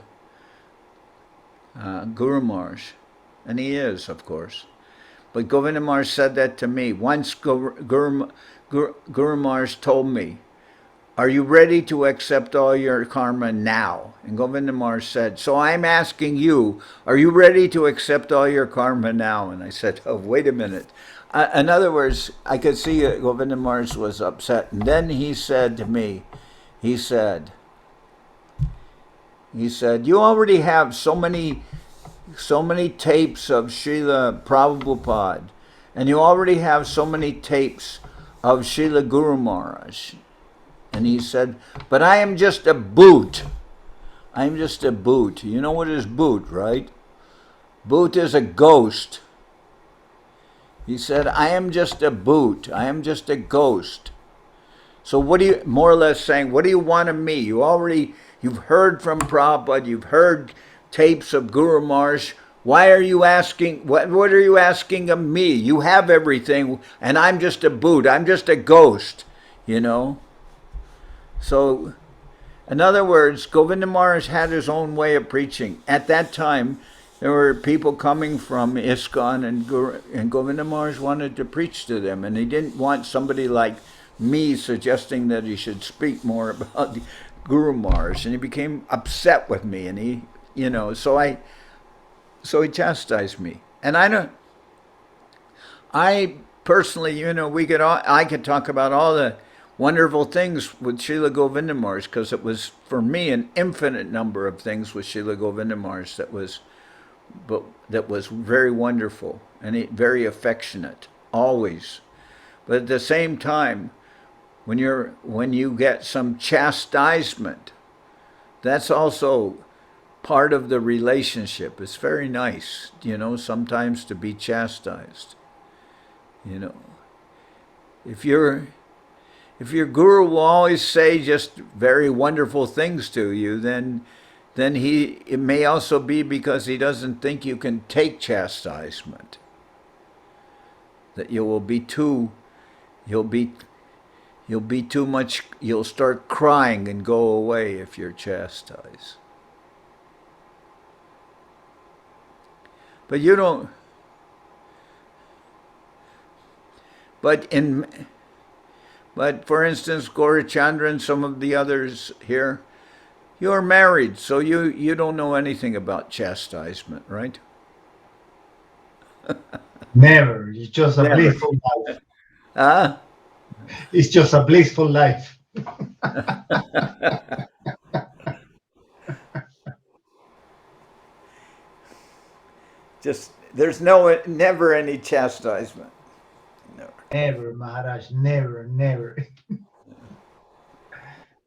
Guru Maharaj, and he is, of course. But Govinda Maharaj said that to me. Once Guru Maharaj told me, are you ready to accept all your karma now? And Govinda Maharaj said, so I'm asking you, are you ready to accept all your karma now? And I said, oh, wait a minute. In other words, I could see Govinda Maharaj was upset. And then he said to me, he said, you already have so many tapes of Srila Prabhupada, and you already have so many tapes of Srila Guru Maharaj. And he said, but I am just a boot. I'm just a boot. You know what is boot, right? Boot is a ghost. He said, I am just a boot. I am just a ghost. So what do you, more or less saying, what do you want of me? You've heard from Prabhupada, you've heard tapes of Guru Maharaj. Why are you asking, what are you asking of me? You have everything, and I'm just a boot. I'm just a ghost, you know? So, in other words, Govinda Maharaj had his own way of preaching. At that time, there were people coming from ISKCON, and Govinda Maharaj wanted to preach to them, and he didn't want somebody like me suggesting that he should speak more about Guru Maharaj, and he became upset with me, and he, you know, so he chastised me. And I personally, you know, I could talk about all the wonderful things with Srila Govinda Maharaj, because it was, for me, an infinite number of things with Srila Govinda Maharaj that was very wonderful and very affectionate, always. But at the same time, when you get some chastisement, that's also part of the relationship. It's very nice, you know, sometimes to be chastised. You know, if your guru will always say just very wonderful things to you, then it may also be because he doesn't think you can take chastisement. That you'll be too much, you'll start crying and go away if you're chastised. But you don't, but in But for instance, Gaurachandra and some of the others here, you're married, so you don't know anything about chastisement, right? Never. It's just a Never. blissful life. Huh? It's just a blissful life. Just there's never any chastisement. Never. Never, Maharaj. Never, never.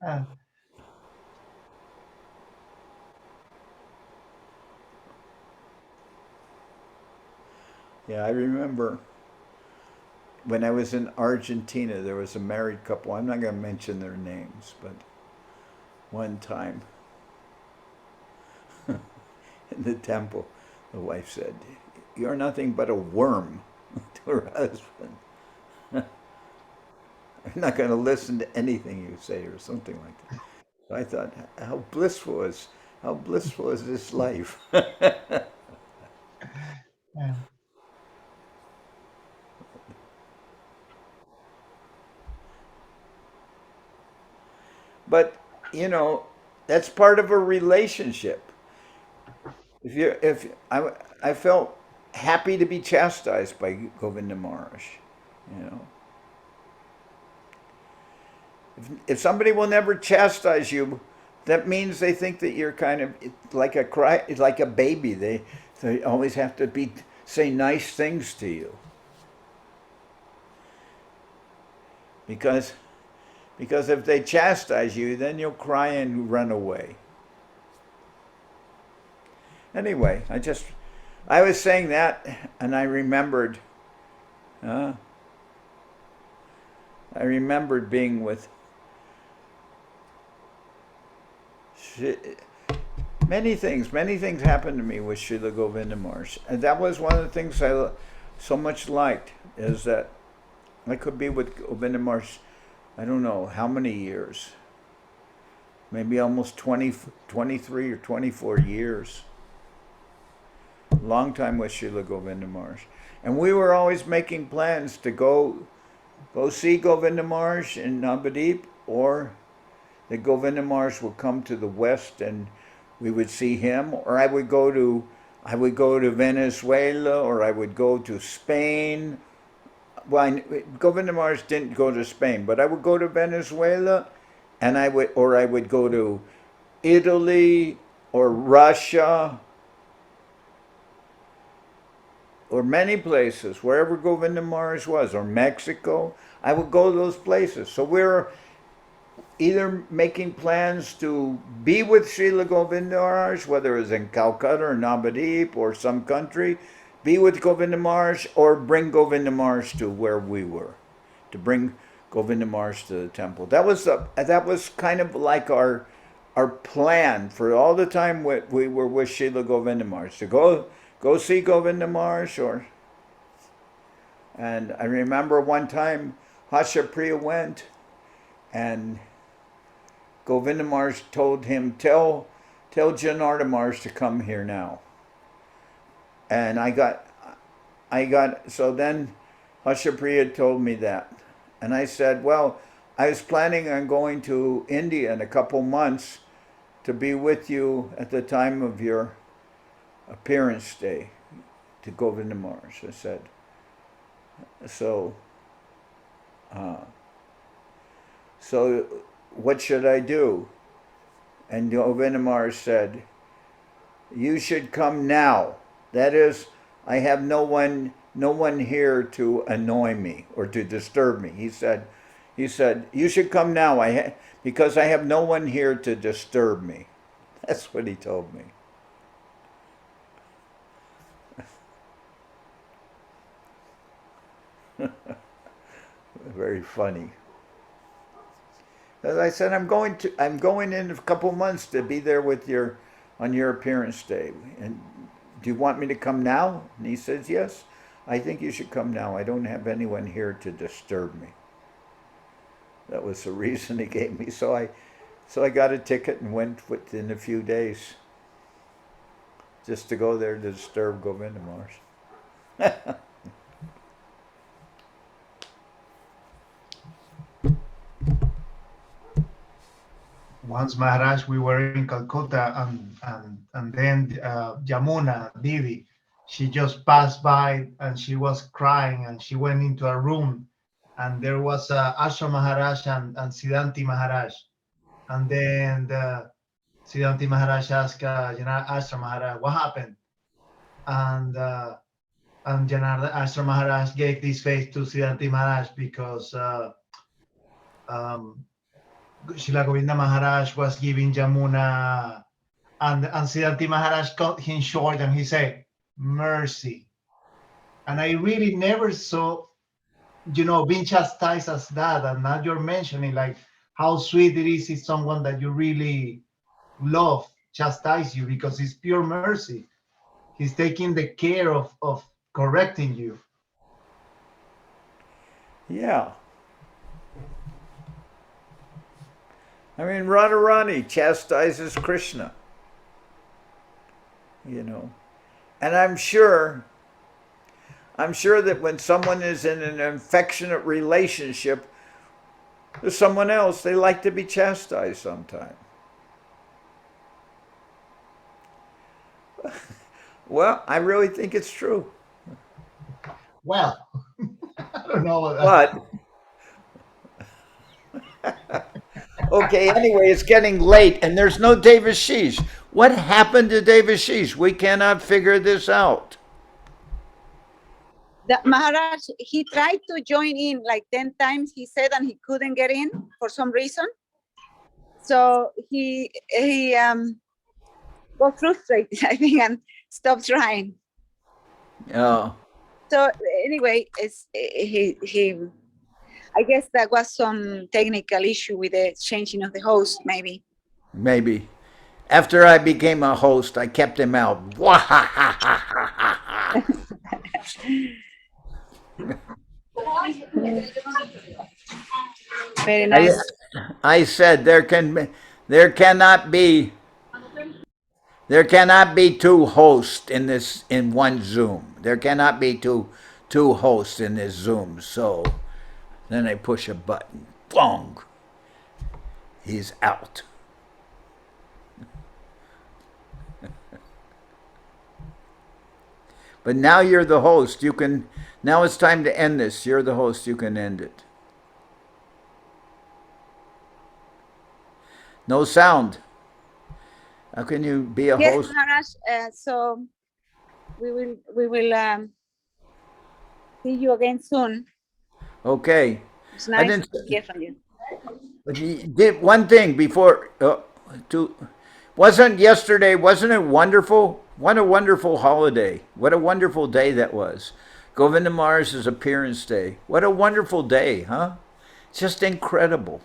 Ah, Yeah, I remember when I was in Argentina, there was a married couple. I'm not going to mention their names, but one time in the temple, the wife said, "You're nothing but a worm," to her husband. I'm not going to listen to anything you say, or something like that. So I thought, how blissful is this life? yeah. But that's part of a relationship. If I felt happy to be chastised by Govinda Maharaj, you know. If somebody will never chastise you, that means they think that you're kind of like a baby. They always have to say nice things to you. Because if they chastise you, then you'll cry and run away. Anyway, I was saying that, and I remembered being with many things happened to me with Srila Govinda Maharaj. And that was one of the things I so much liked, is that I could be with Govinda Maharaj, I don't know how many years, maybe almost 23 or 24 years. Long time with Srila Govinda Maharaj. And we were always making plans to go see Govinda Maharaj in Navadvip, or that Govinda Maharaj would come to the West and we would see him, or I would go to Venezuela, or I would go to Spain. Well, Govinda Maharaj didn't go to Spain, but I would go to Venezuela, and I would go to Italy or Russia or many places, wherever Govinda Maharaj was, or Mexico. I would go to those places. So we were either making plans to be with Srila Govinda Maharaj, whether it was in Calcutta or Navadvip or some country, be with Govinda Maharaj, or bring Govinda Maharaj to where we were, to bring Govinda Maharaj to the temple. That was kind of like our plan for all the time we were with Srila Govinda Maharaj, to go see Govinda Maharaj. And I remember one time Hashapriya went, and Govinda Maharaj told him, tell Janardan Maharaj to come here now. And so then Hashapriya told me that. And I said, well, I was planning on going to India in a couple months to be with you at the time of your appearance day to Govinda Maharaj. I said, so what should I do? And Govinda Maharaj said, you should come now. That is, I have no one here to annoy me or to disturb me. He said, you should come now, because I have no one here to disturb me. That's what he told me. Very funny. As I said, I'm going in a couple months to be there on your appearance day. And do you want me to come now? And he says, yes, I think you should come now. I don't have anyone here to disturb me. That was the reason he gave me. So I got a ticket and went within a few days, just to go there to disturb Govinda Maharaj. once Maharaj, we were in Calcutta, and then Yamuna Didi, she just passed by and she was crying, and she went into a room, and there was Ashra Maharaj and Siddhanti Maharaj, and then Siddhanti Maharaj asked Ashra Maharaj what happened, and Janardan Ashra Maharaj gave this face to Siddhanti Maharaj because Srila Govinda Maharaj was giving Jamuna, and Siddhanti Maharaj cut him short and he said, mercy. And I really never saw, being chastised as that. And now you're mentioning like how sweet it is if someone that you really love chastise you, because it's pure mercy. He's taking the care of correcting you. Yeah. I mean, Radharani chastises Krishna, and I'm sure that when someone is in an affectionate relationship with someone else, they like to be chastised sometime. Well, I really think it's true. Well, I don't know about that. But okay, anyway, it's getting late and there's no Devashis. What happened to Devashis? We cannot figure this out. The Maharaj, he tried to join in like 10 times, he said, and he couldn't get in for some reason. So he got frustrated, I think, and stopped trying. Oh. So anyway, I guess that was some technical issue with the changing of the host, maybe. Maybe. After I became a host, I kept him out. Very nice. I said there cannot be two hosts in one Zoom. There cannot be two hosts in this Zoom. So then I push a button. Bong. He's out. But now you're the host. Now it's time to end this. You're the host. You can end it. No sound. How can you be a Yes, host? Maharaj. So we will see you again soon. Okay. It's nice to hear from you. But you did one thing before. Wasn't it wonderful? What a wonderful holiday. What a wonderful day that was. Govinda Maharaj's appearance day. What a wonderful day, huh? Just incredible.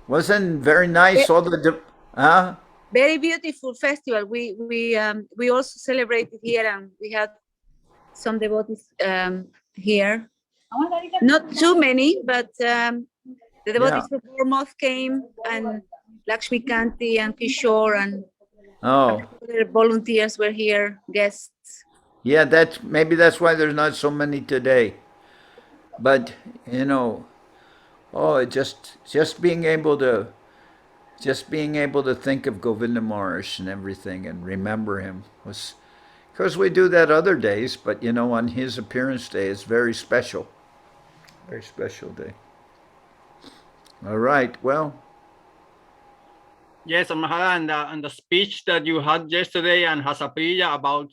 Wasn't very nice? Very beautiful festival. We also celebrated here, and we had some devotees here. Not too many, but the devotees from Bournemouth came, and Lakshmi Kanti and Kishore and other volunteers were here, guests. Yeah, maybe that's why there's not so many today. But just being able to think of Govinda Maharaj and everything and remember him was, because we do that other days, but on his appearance day, it's very special. Very special day. All right, well. Yes, Maharaj, and the speech that you had yesterday and Hasapriya about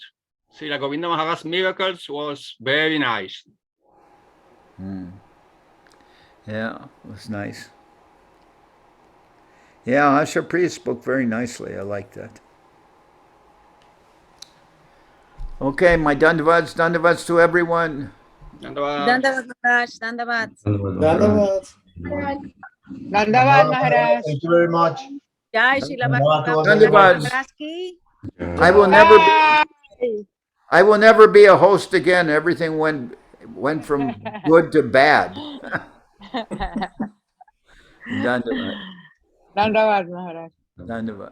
Srila Govinda Maharaj's miracles was very nice. Yeah, it was nice. Yeah, Hasapriya spoke very nicely. I like that. Okay, my dandavats to everyone. Dandavad Maharaj, Dandavad. Dandavad, Maharaj. Thank you very much. Jai Srila Dandavad. I will never be a host again. Everything went from good to bad. Dandavad. Dandavad, Maharaj. Dandavad.